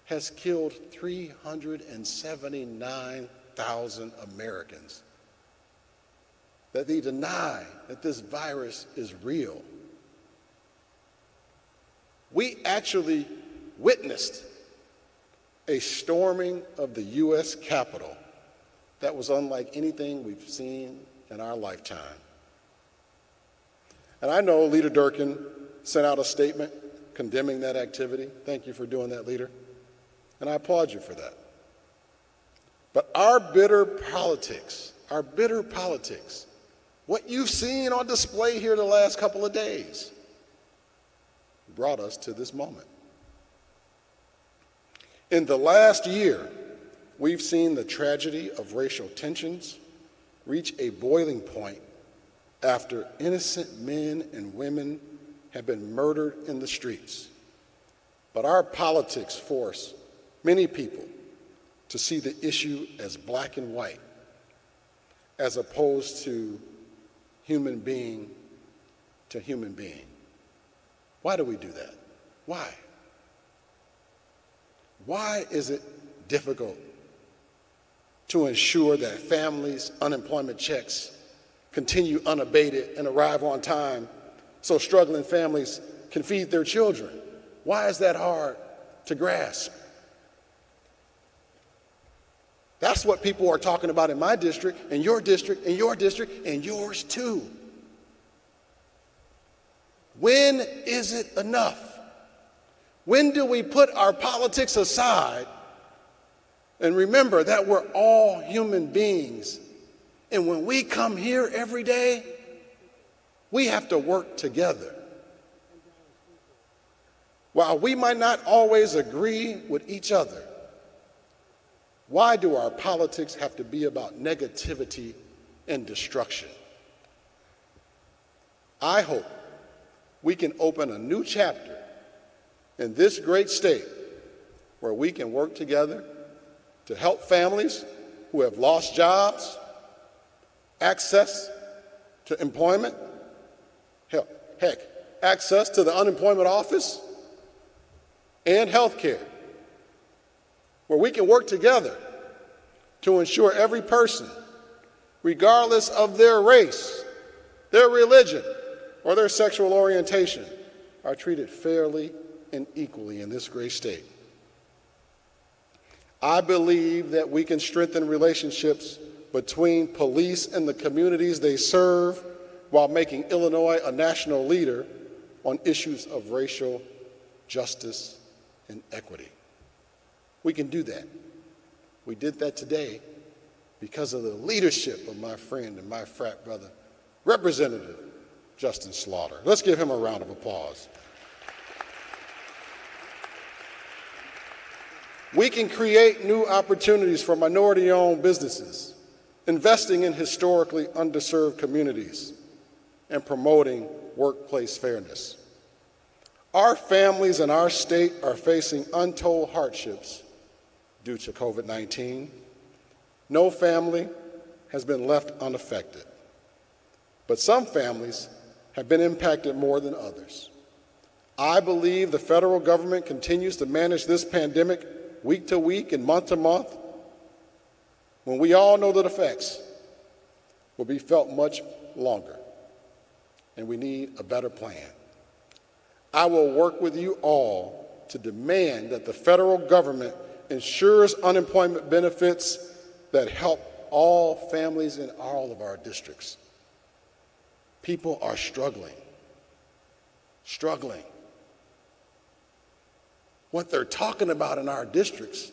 S10: has killed 379,000 Americans. That they deny that this virus is real. We actually witnessed a storming of the U.S. Capitol that was unlike anything we've seen in our lifetime. And I know Leader Durkin sent out a statement condemning that activity. Thank you for doing that, Leader. And I applaud you for that. But our bitter politics, what you've seen on display here the last couple of days, brought us to this moment. In the last year, we've seen the tragedy of racial tensions reach a boiling point after innocent men and women have been murdered in the streets. But our politics force many people to see the issue as black and white, as opposed to human being to human being. Why do we do that? Why? Why is it difficult to ensure that families' unemployment checks continue unabated and arrive on time so struggling families can feed their children? Why is that hard to grasp? That's what people are talking about in my district, in your district, in your district, and yours too. When is it enough? When do we put our politics aside and remember that we're all human beings? And when we come here every day, we have to work together. While we might not always agree with each other, why do our politics have to be about negativity and destruction? I hope we can open a new chapter in this great state where we can work together to help families who have lost jobs, access to employment, heck, access to the unemployment office, and health care, where we can work together to ensure every person, regardless of their race, their religion, or their sexual orientation, are treated fairly and equally in this great state. I believe that we can strengthen relationships between police and the communities they serve while making Illinois a national leader on issues of racial justice and equity. We can do that. We did that today because of the leadership of my friend and my frat brother, Representative Justin Slaughter. Let's give him a round of applause. We can create new opportunities for minority-owned businesses, investing in historically underserved communities, and promoting workplace fairness. Our families in our state are facing untold hardships due to COVID-19. No family has been left unaffected, but some families have been impacted more than others. I believe the federal government continues to manage this pandemic week to week and month to month, when we all know that effects will be felt much longer, and we need a better plan. I will work with you all to demand that the federal government ensures unemployment benefits that help all families in all of our districts. People are struggling. What they're talking about in our districts,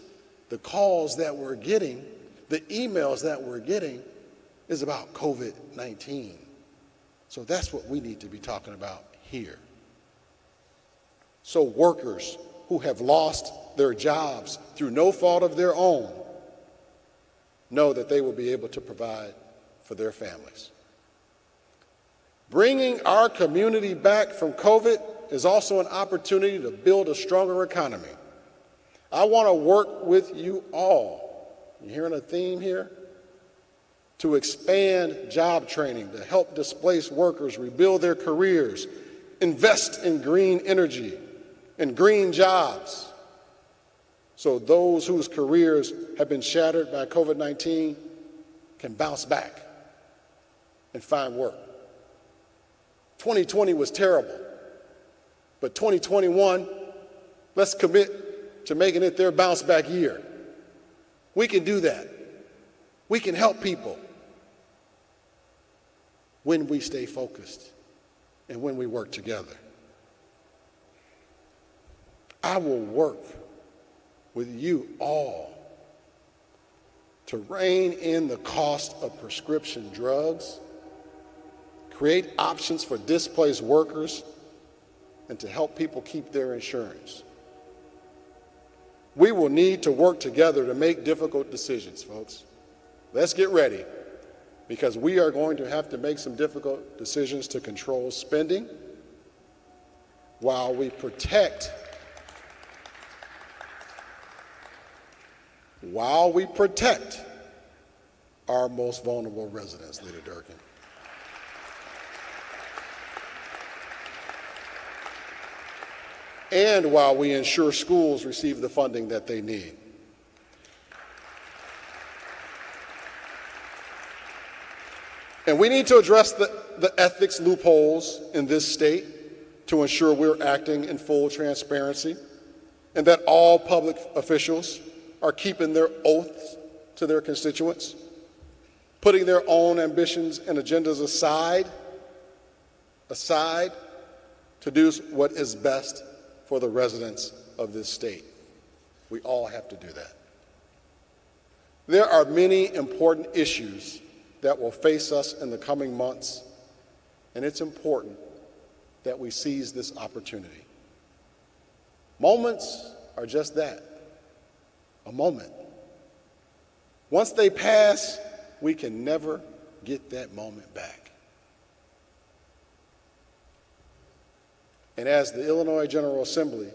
S10: the calls that we're getting, the emails that we're getting, is about COVID-19. So that's what we need to be talking about here. So workers who have lost their jobs through no fault of their own know that they will be able to provide for their families. Bringing our community back from COVID is also an opportunity to build a stronger economy. I want to work with you all, you hearing a theme here? To expand job training, to help displaced workers rebuild their careers, invest in green energy and green jobs, so those whose careers have been shattered by COVID-19 can bounce back and find work. 2020 was terrible, but 2021, let's commit to making it their bounce back year. We can do that. We can help people when we stay focused and when we work together. I will work with you all to rein in the cost of prescription drugs, create options for displaced workers, and to help people keep their insurance. We will need to work together to make difficult decisions, folks. Let's get ready, because we are going to have to make some difficult decisions to control spending while we protect our most vulnerable residents, Leader Durkin. And while we ensure schools receive the funding that they need. And we need to address the ethics loopholes in this state to ensure we're acting in full transparency and that all public officials are keeping their oaths to their constituents, putting their own ambitions and agendas aside to do what is best for the residents of this state. We all have to do that. There are many important issues that will face us in the coming months, and it's important that we seize this opportunity. Moments are just that, a moment. Once they pass, we can never get that moment back. And as the Illinois General Assembly,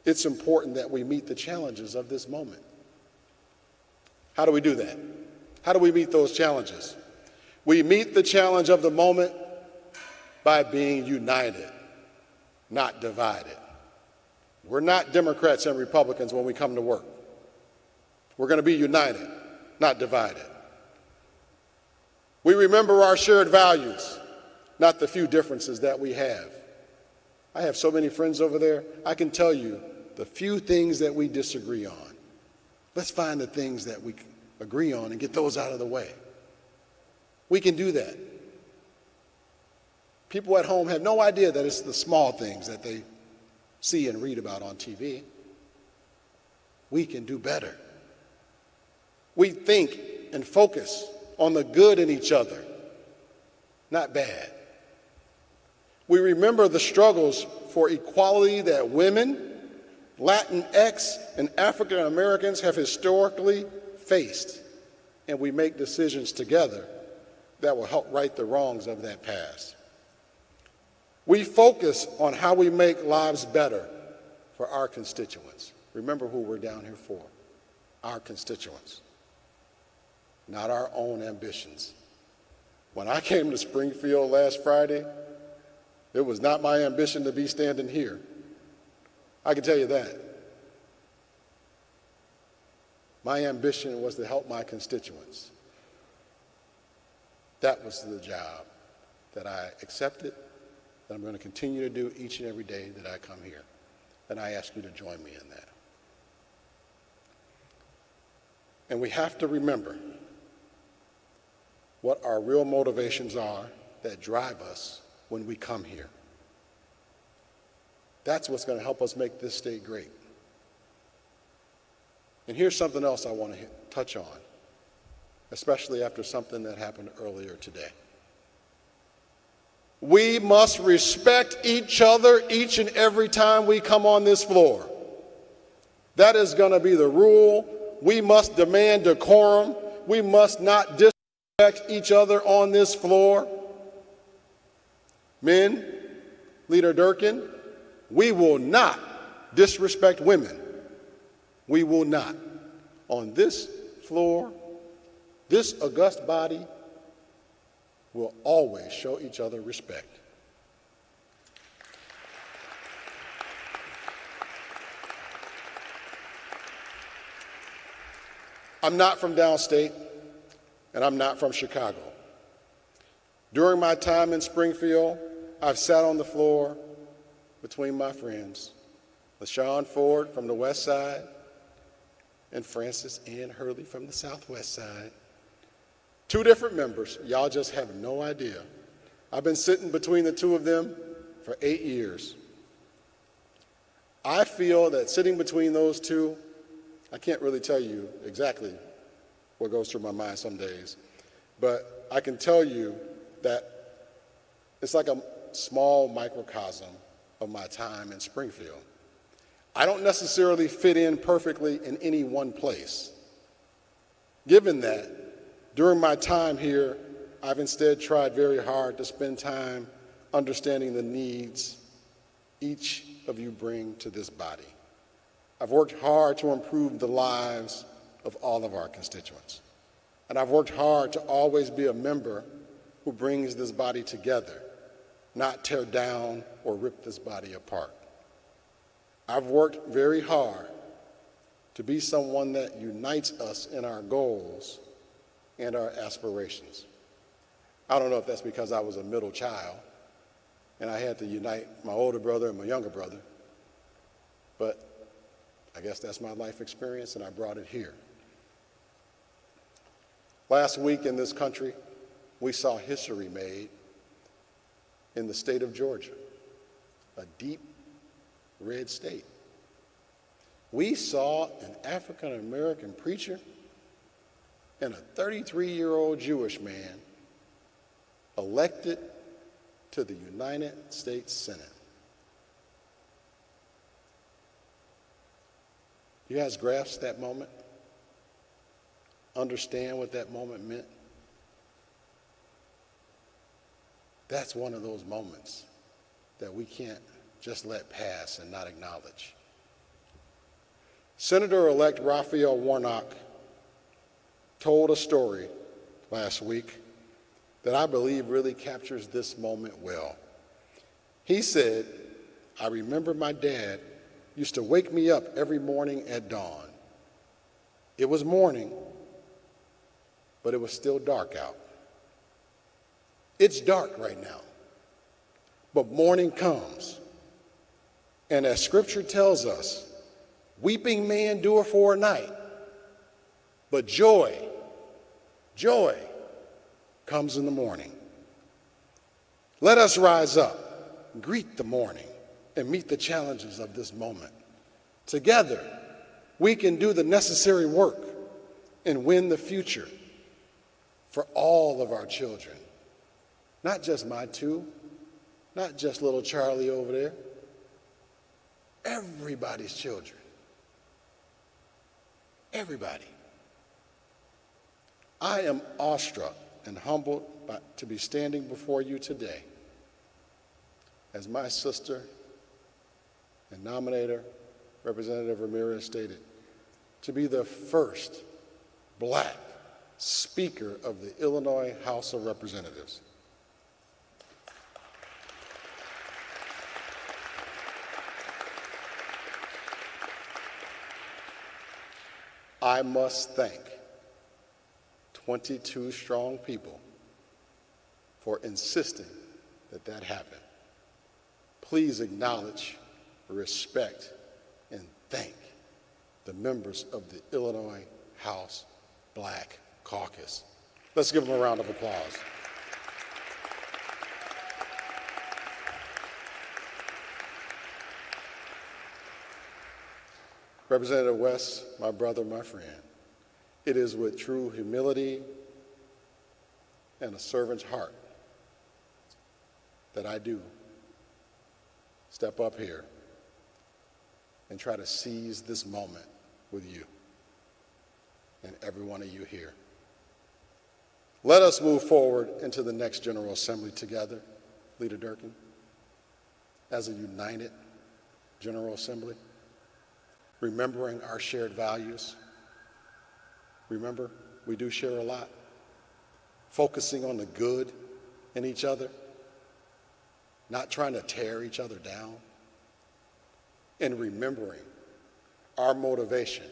S10: it's important that we meet the challenges of this moment. How do we do that? How do we meet those challenges? We meet the challenge of the moment by being united, not divided. We're not Democrats and Republicans when we come to work. We're going to be united, not divided. We remember our shared values, not the few differences that we have. I have so many friends over there, I can tell you the few things that we disagree on. Let's find the things that we agree on and get those out of the way. We can do that. People at home have no idea that it's the small things that they see and read about on TV. We can do better. We think and focus on the good in each other, not bad. We remember the struggles for equality that women, Latinx, and African Americans have historically faced, and we make decisions together that will help right the wrongs of that past. We focus on how we make lives better for our constituents. Remember who we're down here for, our constituents, not our own ambitions. When I came to Springfield last Friday, it was not my ambition to be standing here. I can tell you that. My ambition was to help my constituents. That was the job that I accepted, that I'm going to continue to do each and every day that I come here. And I ask you to join me in that. And we have to remember what our real motivations are that drive us when we come here. That's what's going to help us make this state great. And here's something else I want to touch on, especially after something that happened earlier today. We must respect each other each and every time we come on this floor. That is going to be the rule. We must demand decorum. we must not disrespect each other on this floor. Men, Leader Durkin, we will not disrespect women. We will not. On this floor, this august body will always show each other respect. I'm not from downstate, and I'm not from Chicago. During my time in Springfield, I've sat on the floor between my friends, LaShawn Ford from the west side and Frances Ann Hurley from the southwest side. Two different members, y'all just have no idea. I've been sitting between the two of them for 8 years. I feel that sitting between those two, I can't really tell you exactly what goes through my mind some days, but I can tell you that it's like a small microcosm of my time in Springfield. I don't necessarily fit in perfectly in any one place. Given that, during my time here, I've instead tried very hard to spend time understanding the needs each of you bring to this body. I've worked hard to improve the lives of all of our constituents. And I've worked hard to always be a member who brings this body together, not tear down or rip this body apart. I've worked very hard to be someone that unites us in our goals and our aspirations. I don't know if that's because I was a middle child and I had to unite my older brother and my younger brother, but I guess that's my life experience, and I brought it here. Last week in this country, we saw history made in the state of Georgia, a deep red state. We saw an African-American preacher and a 33-year-old Jewish man elected to the United States Senate. You guys grasp that moment? Understand what that moment meant? That's one of those moments that we can't just let pass and not acknowledge. Senator-elect Raphael Warnock told a story last week that I believe really captures this moment well. He said, "I remember my dad used to wake me up every morning at dawn. It was morning, but it was still dark out. It's dark right now, but morning comes. And as scripture tells us, weeping may endure for a night, but joy comes in the morning. Let us rise up, greet the morning, and meet the challenges of this moment. Together, we can do the necessary work and win the future for all of our children. Not just my two, not just little Charlie over there, everybody's children. Everybody. I am awestruck and humbled to be standing before you today as my sister and nominator, Representative Ramirez, stated, to be the first Black Speaker of the Illinois House of Representatives. I must thank 22 strong people for insisting that that happen. Please acknowledge, respect, and thank the members of the Illinois House Black Caucus. Let's give them a round of applause. Representative West, my brother, my friend, it is with true humility and a servant's heart that I do step up here and try to seize this moment with you and every one of you here. Let us move forward into the next General Assembly together, Leader Durkin, as a united General Assembly, remembering our shared values. Remember, we do share a lot. Focusing on the good in each other, not trying to tear each other down, and remembering our motivation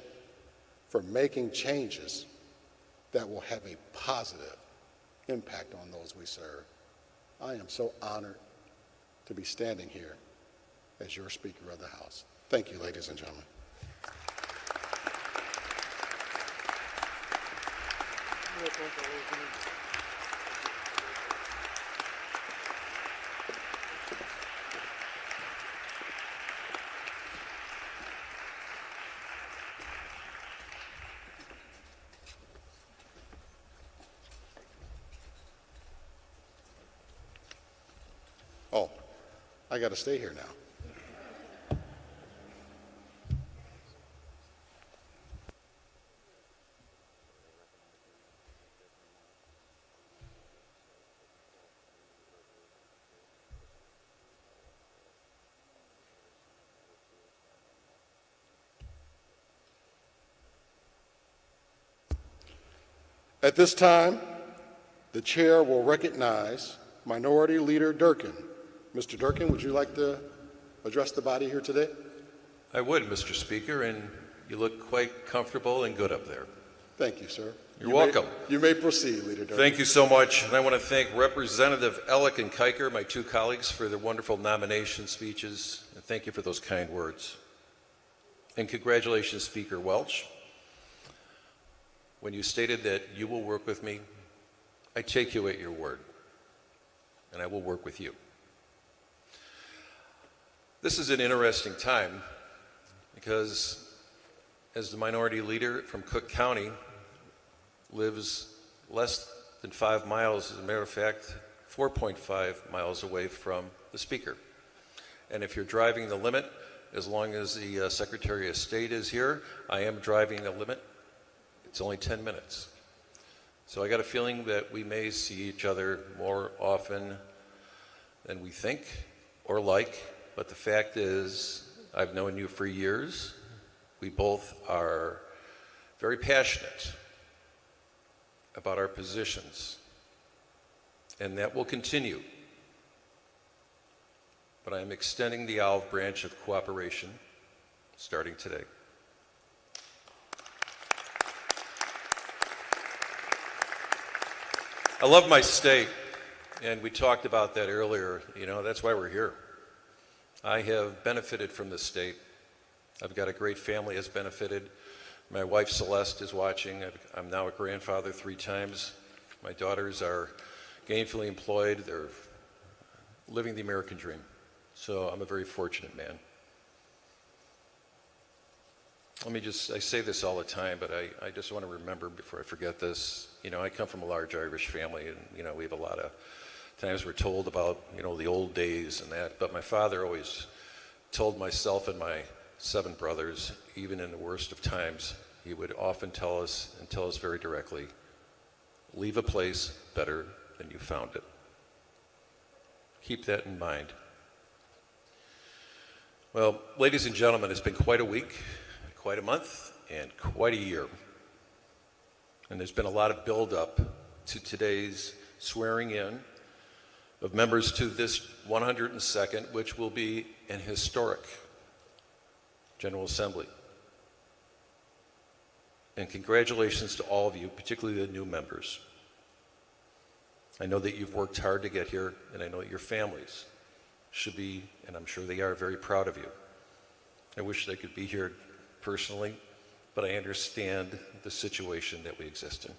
S10: for making changes that will have a positive impact on those we serve. I am so honored to be standing here as your Speaker of the House. Thank you, ladies and gentlemen. Oh, I got to stay here now. At this time, the chair will recognize Minority Leader Durkin. Mr. Durkin, would you like to address the body here today?
S11: I would, Mr. Speaker, and you look quite comfortable and good up there.
S10: Thank you, sir.
S11: You're welcome.
S10: You may proceed, Leader Durkin.
S11: Thank you so much, and I want to thank Representative Ellick and Kiker, my two colleagues, for their wonderful nomination speeches, and thank you for those kind words. And congratulations, Speaker Welch. When you stated that you will work with me, I take you at your word, and I will work with you. This is an interesting time because as the minority leader from Cook County lives less than 5 miles, as a matter of fact, 4.5 miles away from the Speaker. And if you're driving the limit, as long as the Secretary of State is here, I am driving the limit. It's only 10 minutes. So I got a feeling that we may see each other more often than we think or like, but the fact is, I've known you for years. We both are very passionate about our positions, and that will continue. But I am extending the olive branch of cooperation starting today. I love my state, and we talked about that earlier. You know, that's why we're here. I have benefited from this state. I've got a great family that's benefited. My wife Celeste is watching. I'm now a grandfather 3 times. My daughters are gainfully employed. They're living the American dream. So I'm a very fortunate man. I say this all the time, but I just want to remember before I forget this. You know, I come from a large Irish family, and, you know, we have a lot of times we're told about, you know, the old days and that, but my father always told myself and my 7 brothers, even in the worst of times, he would often tell us very directly, leave a place better than you found it. Keep that in mind. Well, ladies and gentlemen, it's been quite a week, quite a month, and quite a year. And there's been a lot of build-up to today's swearing in of members to this 102nd, which will be an historic General Assembly. And congratulations to all of you, particularly the new members. I know that you've worked hard to get here, and I know that your families should be, and I'm sure they are, very proud of you. I wish they could be here personally, but I understand the situation that we exist in.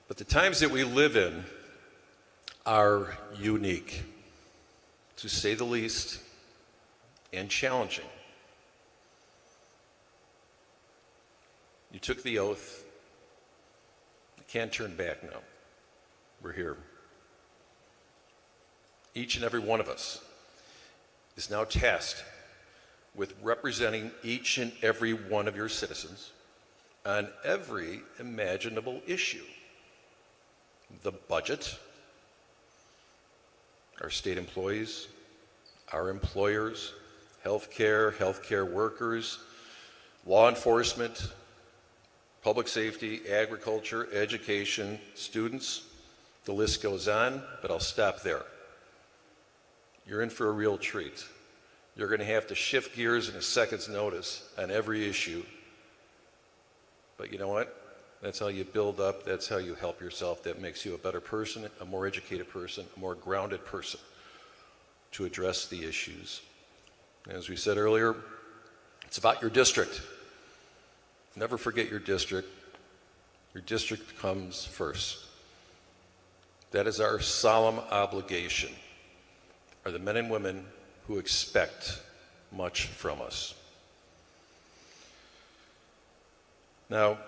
S11: But the times that we live in are unique, to say the least, and challenging. You took the oath. You can't turn back now. We're here. Each and every one of us is now tasked with representing each and every one of your citizens on every imaginable issue the budget, our state employees, our employers, healthcare workers, law enforcement, public safety, agriculture, education, students. The list goes on, but I'll stop there. You're in for a real treat. You're going to have to shift gears in a second's notice on every issue. But you know what? That's how you build up. That's how you help yourself. That makes you a better person, a more educated person, a more grounded person to address the issues. As we said earlier, it's about your district. Never forget your district. Your district comes first. That is our solemn obligation, are the men and women who expect much from us. Now,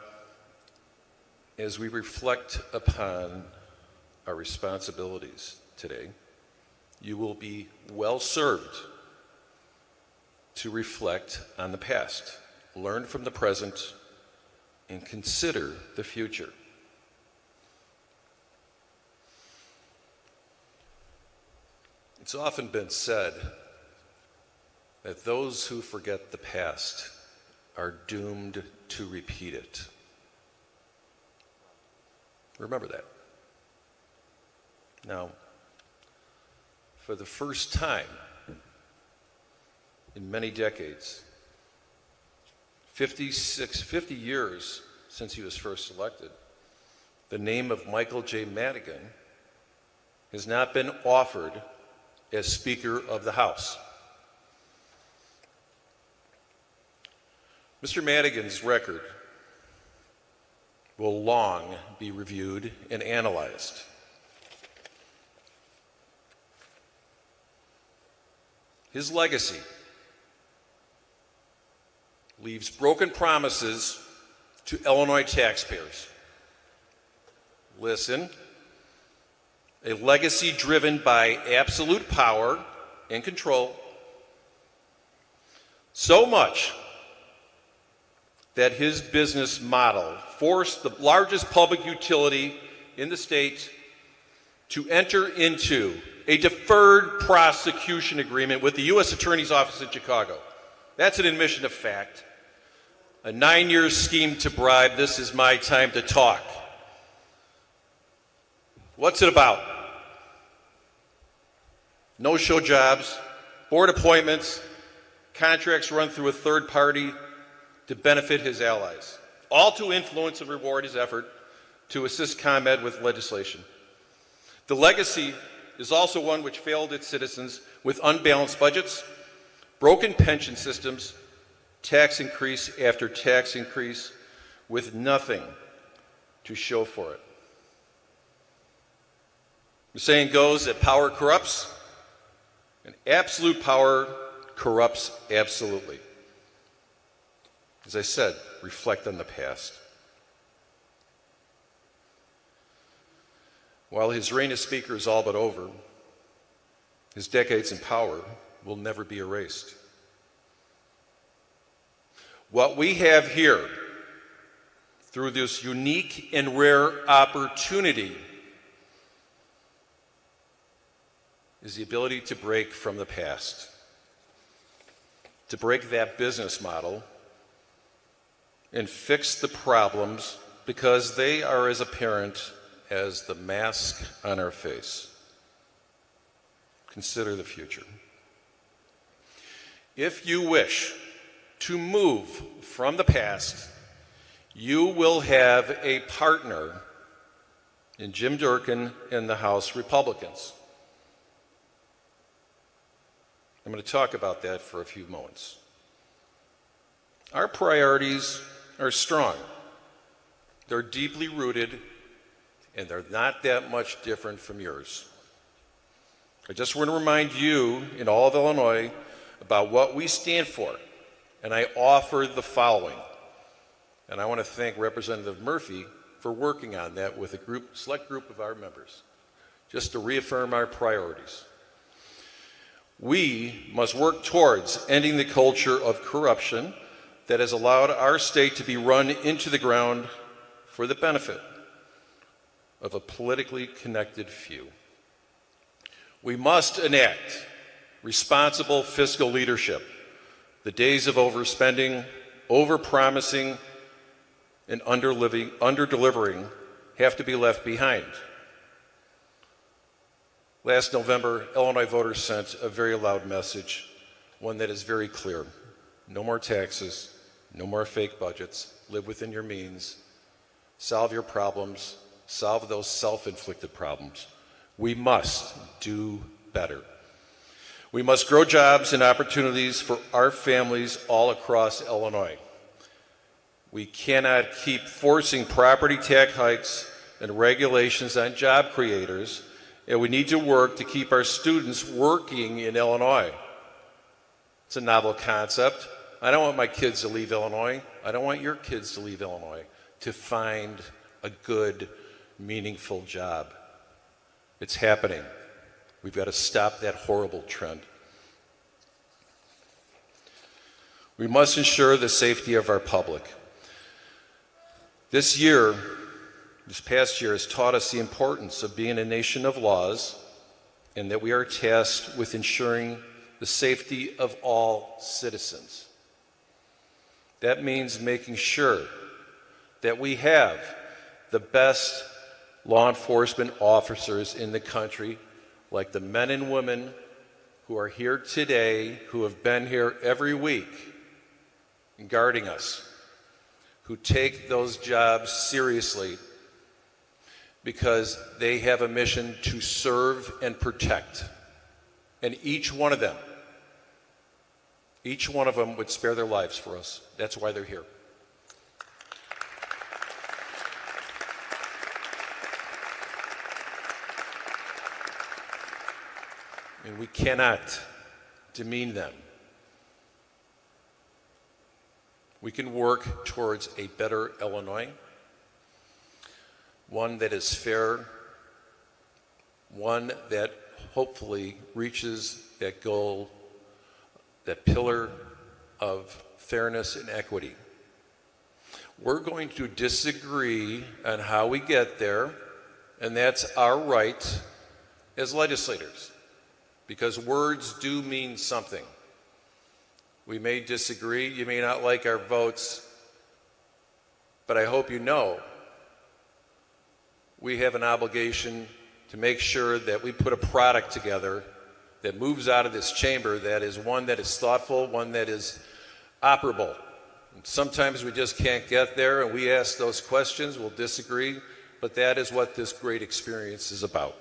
S11: as we reflect upon our responsibilities today, you will be well served to reflect on the past, learn from the present, and consider the future. It's often been said that those who forget the past are doomed to repeat it. Remember that. Now, for the first time in many decades, 50 years since he was first elected, the name of Michael J. Madigan has not been offered as Speaker of the House. Mr. Madigan's record will long be reviewed and analyzed. His legacy leaves broken promises to Illinois taxpayers. Listen, a legacy driven by absolute power and control, so much that his business model forced the largest public utility in the state to enter into a deferred prosecution agreement with the U.S. Attorney's Office in Chicago. That's an admission of fact. A 9-year scheme to bribe. This is my time to talk. What's it about? No-show jobs, board appointments, contracts run through a third party to benefit his allies, all to influence and reward his effort to assist ComEd with legislation. The legacy is also one which failed its citizens with unbalanced budgets, broken pension systems, tax increase after tax increase, with nothing to show for it. The saying goes that power corrupts, and absolute power corrupts absolutely. As I said, reflect on the past. While his reign as Speaker is all but over, his decades in power will never be erased. What we have here, through this unique and rare opportunity, is the ability to break from the past, to break that business model and fix the problems because they are as apparent as the mask on our face. Consider the future. If you wish to move from the past, you will have a partner in Jim Durkin and the House Republicans. I'm going to talk about that for a few moments. Our priorities are strong. They're deeply rooted, and they're not that much different from yours. I just want to remind you in all of Illinois about what we stand for, and I offer the following. And I want to thank Representative Murphy for working on that with a select group of our members, just to reaffirm our priorities. We must work towards ending the culture of corruption that has allowed our state to be run into the ground for the benefit of a politically connected few. We must enact responsible fiscal leadership. The days of overspending, overpromising, and underdelivering have to be left behind. Last November, Illinois voters sent a very loud message, one that is very clear. No more taxes, no more fake budgets, live within your means, solve your problems, solve those self-inflicted problems. We must do better. We must grow jobs and opportunities for our families all across Illinois. We cannot keep forcing property tax hikes and regulations on job creators, and we need to work to keep our students working in Illinois. It's a novel concept. I don't want my kids to leave Illinois. I don't want your kids to leave Illinois to find a good, meaningful job. It's happening. We've got to stop that horrible trend. We must ensure the safety of our public. This past year has taught us the importance of being a nation of laws and that we are tasked with ensuring the safety of all citizens. That means making sure that we have the best law enforcement officers in the country, like the men and women who are here today, who have been here every week guarding us, who take those jobs seriously because they have a mission to serve and protect. And each one of them would spare their lives for us. That's why they're here. And we cannot demean them. We can work towards a better Illinois, one that is fair, one that hopefully reaches that goal, that pillar of fairness and equity. We're going to disagree on how we get there, and that's our right as legislators, because words do mean something. We may disagree, you may not like our votes, but I hope you know we have an obligation to make sure that we put a product together that moves out of this chamber that is one that is thoughtful, one that is operable. And sometimes we just can't get there, and we ask those questions, we'll disagree, but that is what this great experience is about.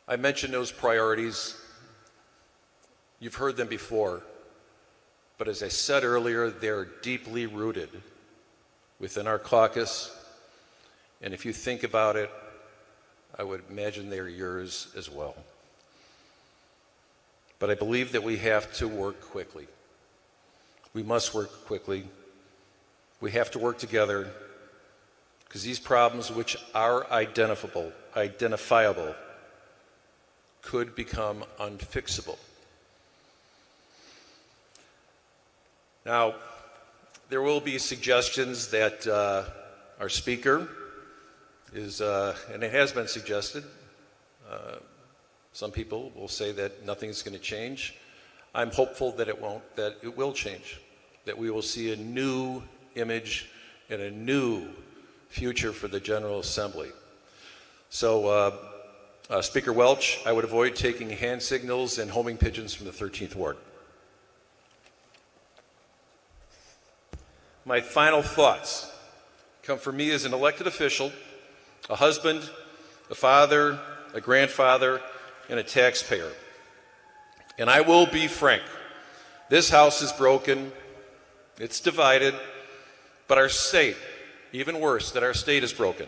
S11: I mentioned those priorities. You've heard them before, but as I said earlier, they're deeply rooted within our caucus, and if you think about it, I would imagine they're yours as well. But I believe that we have to work quickly. We must work quickly. We have to work together, because these problems, which are identifiable, could become unfixable. Now, there will be suggestions that our speaker is, and it has been suggested, some people will say that nothing's going to change. I'm hopeful that it won't, that it will change, that we will see a new image and a new future for the General Assembly. So, Speaker Welch, I would avoid taking hand signals and homing pigeons from the 13th Ward. My final thoughts come from me as an elected official, a husband, a father, a grandfather, and a taxpayer. And I will be frank, this house is broken, it's divided, but our state, even worse, that our state is broken.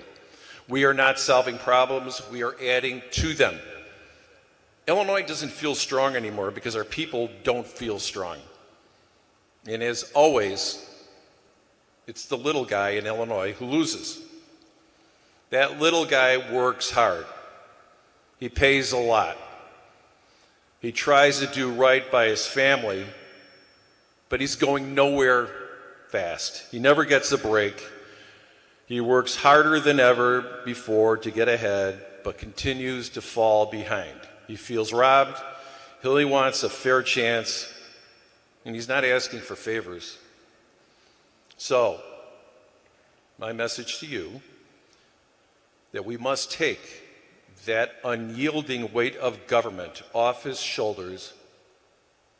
S11: We are not solving problems, we are adding to them. Illinois doesn't feel strong anymore because our people don't feel strong. And as always, it's the little guy in Illinois who loses. That little guy works hard. He pays a lot. He tries to do right by his family, but he's going nowhere fast. He never gets a break. He works harder than ever before to get ahead, but continues to fall behind. He feels robbed. He only wants a fair chance, and he's not asking for favors. So, my message to you, that we must take that unyielding weight of government off his shoulders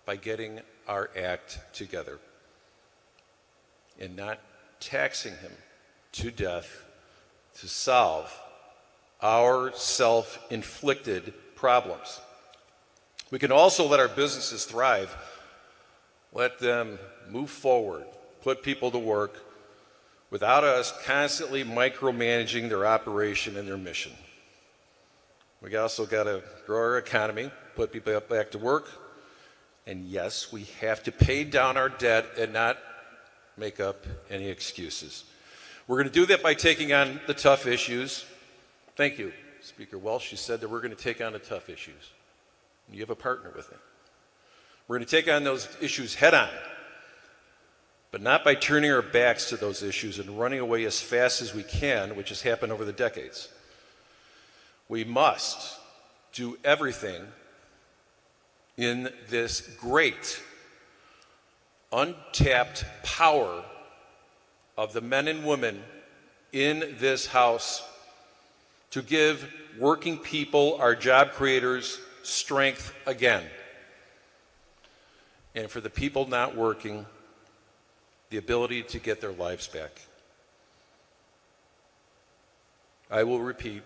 S11: by getting our act together and not taxing him to death to solve our self-inflicted problems. We can also let our businesses thrive, let them move forward, put people to work without us constantly micromanaging their operation and their mission. We also got to grow our economy, put people back to work, and yes, we have to pay down our debt and not make up any excuses. We're going to do that by taking on the tough issues. Thank you, Speaker Welch. You said that we're going to take on the tough issues. You have a partner with it. We're going to take on those issues head on, but not by turning our backs to those issues and running away as fast as we can, which has happened over the decades. We must do everything in this great, untapped power of the men and women in this House to give working people, our job creators, strength again. And for the people not working, the ability to get their lives back. I will repeat,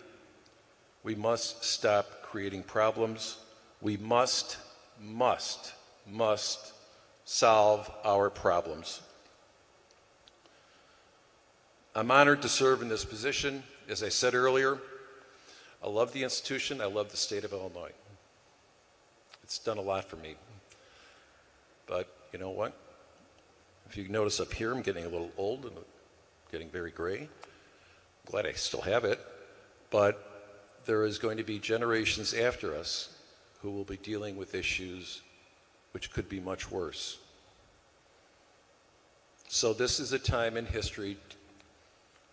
S11: we must stop creating problems. We must solve our problems. I'm honored to serve in this position. As I said earlier, I love the institution. I love the state of Illinois. It's done a lot for me. But you know what? If you notice up here, I'm getting a little old and getting very gray. I'm glad I still have it. But there is going to be generations after us who will be dealing with issues which could be much worse. So this is a time in history,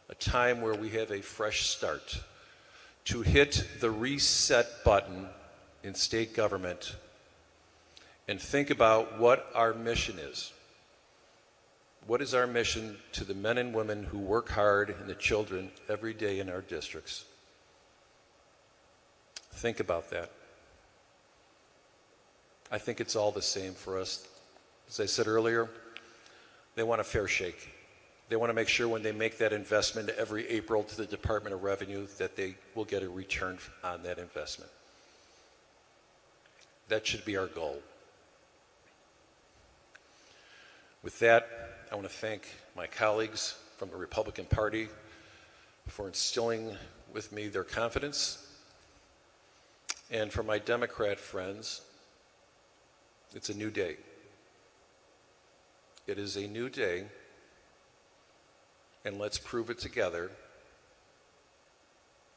S11: a time where we have a fresh start to hit the reset button in state government and think about what our mission is. What is our mission to the men and women who work hard and the children every day in our districts? Think about that. I think it's all the same for us. As I said earlier, they want a fair shake. They want to make sure when they make that investment every April to the Department of Revenue that they will get a return on that investment. That should be our goal. With that, I want to thank my colleagues from the Republican Party for instilling with me their confidence. And for my Democrat friends, it's a new day. It is a new day, and let's prove it together,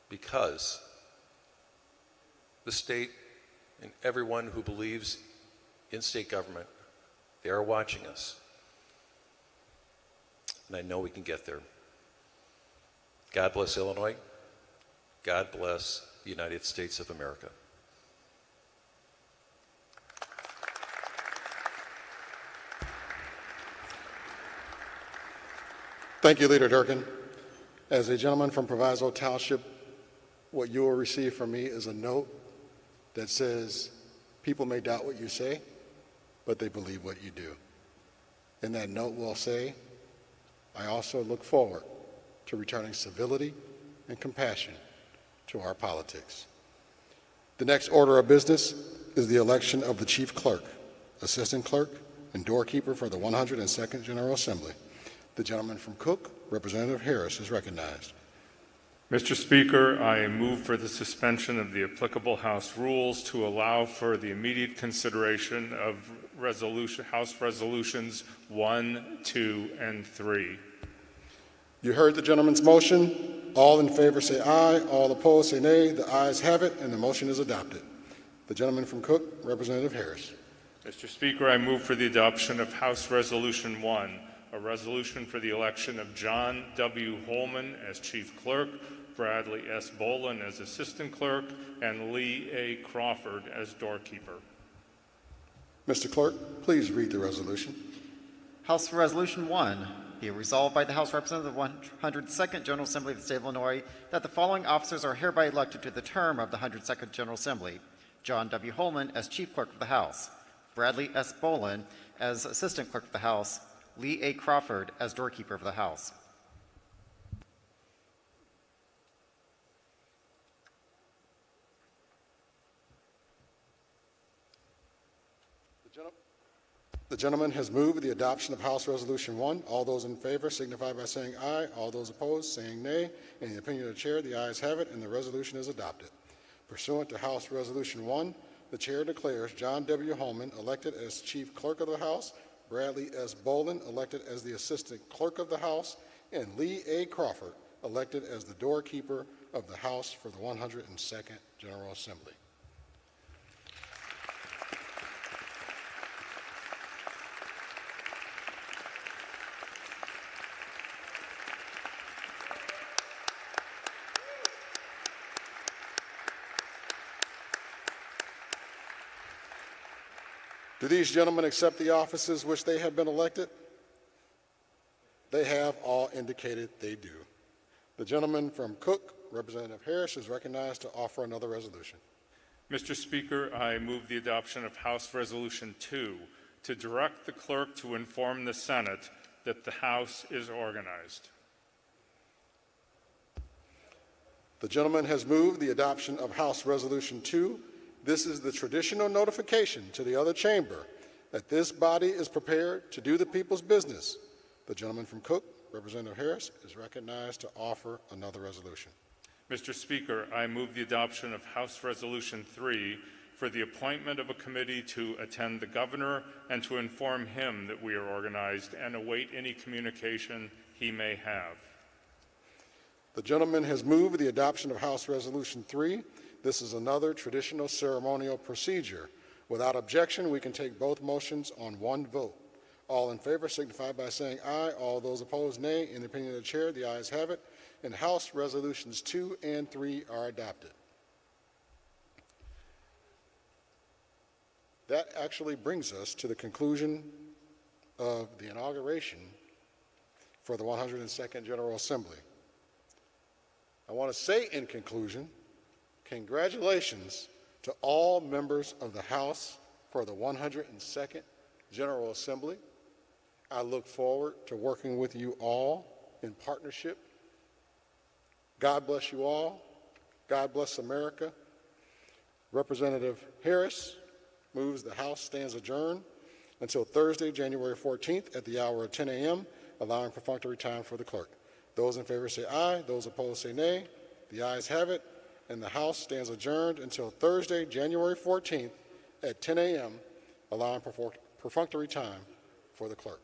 S11: because the state and everyone who believes in state government, they are watching us. And I know we can get there. God bless Illinois. God bless the United States of America.
S10: Thank you, Leader Durkin. As a gentleman from Proviso Township, what you will receive from me is a note that says, people may doubt what you say, but they believe what you do. And that note will say, I also look forward to returning civility and compassion to our politics. The next order of business is the election of the Chief Clerk, Assistant Clerk, and Doorkeeper for the 102nd General Assembly. The gentleman from Cook, Representative Harris, is recognized.
S12: Mr. Speaker, I move for the suspension of the applicable House rules to allow for the immediate consideration of House Resolutions 1, 2, and 3.
S10: You heard the gentleman's motion. All in favor say aye. All opposed say nay. The ayes have it, and the motion is adopted. The gentleman from Cook, Representative Harris.
S12: Mr. Speaker, I move for the adoption of House Resolution 1, a resolution for the election of John W. Holman as Chief Clerk, Bradley S. Bolin as Assistant Clerk, and Lee A. Crawford as Doorkeeper.
S10: Mr. Clerk, please read the resolution.
S3: House Resolution 1, be it resolved by the House Representative of the 102nd General Assembly of the State of Illinois that the following officers are hereby elected to the term of the 102nd General Assembly. John W. Holman as Chief Clerk of the House, Bradley S. Bolin as Assistant Clerk of the House, Lee A. Crawford as Doorkeeper of the House.
S10: The gentleman has moved the adoption of House Resolution 1. All those in favor signify by saying aye. All those opposed saying nay. In the opinion of the chair, the ayes have it, and the resolution is adopted. Pursuant to House Resolution 1, the chair declares John W. Holman elected as Chief Clerk of the House, Bradley S. Bolin elected as the Assistant Clerk of the House, and Lee A. Crawford elected as the Doorkeeper of the House for the 102nd General Assembly. Do these gentlemen accept the offices which they have been elected? They have all indicated they do. The gentleman from Cook, Representative Harris, is recognized to offer another resolution.
S12: Mr. Speaker, I move the adoption of House Resolution 2 to direct the clerk to inform the Senate that the House is organized.
S10: The gentleman has moved the adoption of House Resolution 2. This is the traditional notification to the other chamber that this body is prepared to do the people's business. The gentleman from Cook, Representative Harris, is recognized to offer another resolution.
S12: Mr. Speaker, I move the adoption of House Resolution 3 for the appointment of a committee to attend the governor and to inform him that we are organized and await any communication he may have.
S10: The gentleman has moved the adoption of House Resolution 3. This is another traditional ceremonial procedure. Without objection, we can take both motions on one vote. All in favor signify by saying aye. All those opposed, nay. In the opinion of the chair, the ayes have it, and House Resolutions 2 and 3 are adopted. That actually brings us to the conclusion of the inauguration for the 102nd General Assembly. I want to say in conclusion, congratulations to all members of the House for the 102nd General Assembly. I look forward to working with you all in partnership. God bless you all. God bless America. Representative Harris moves the House stands adjourned until Thursday, January 14th at the hour of 10 a.m., allowing perfunctory time for the clerk. Those in favor say aye. Those opposed say nay. The ayes have it, and the House stands adjourned until Thursday, January 14th at 10 a.m., allowing perfunctory time for the clerk.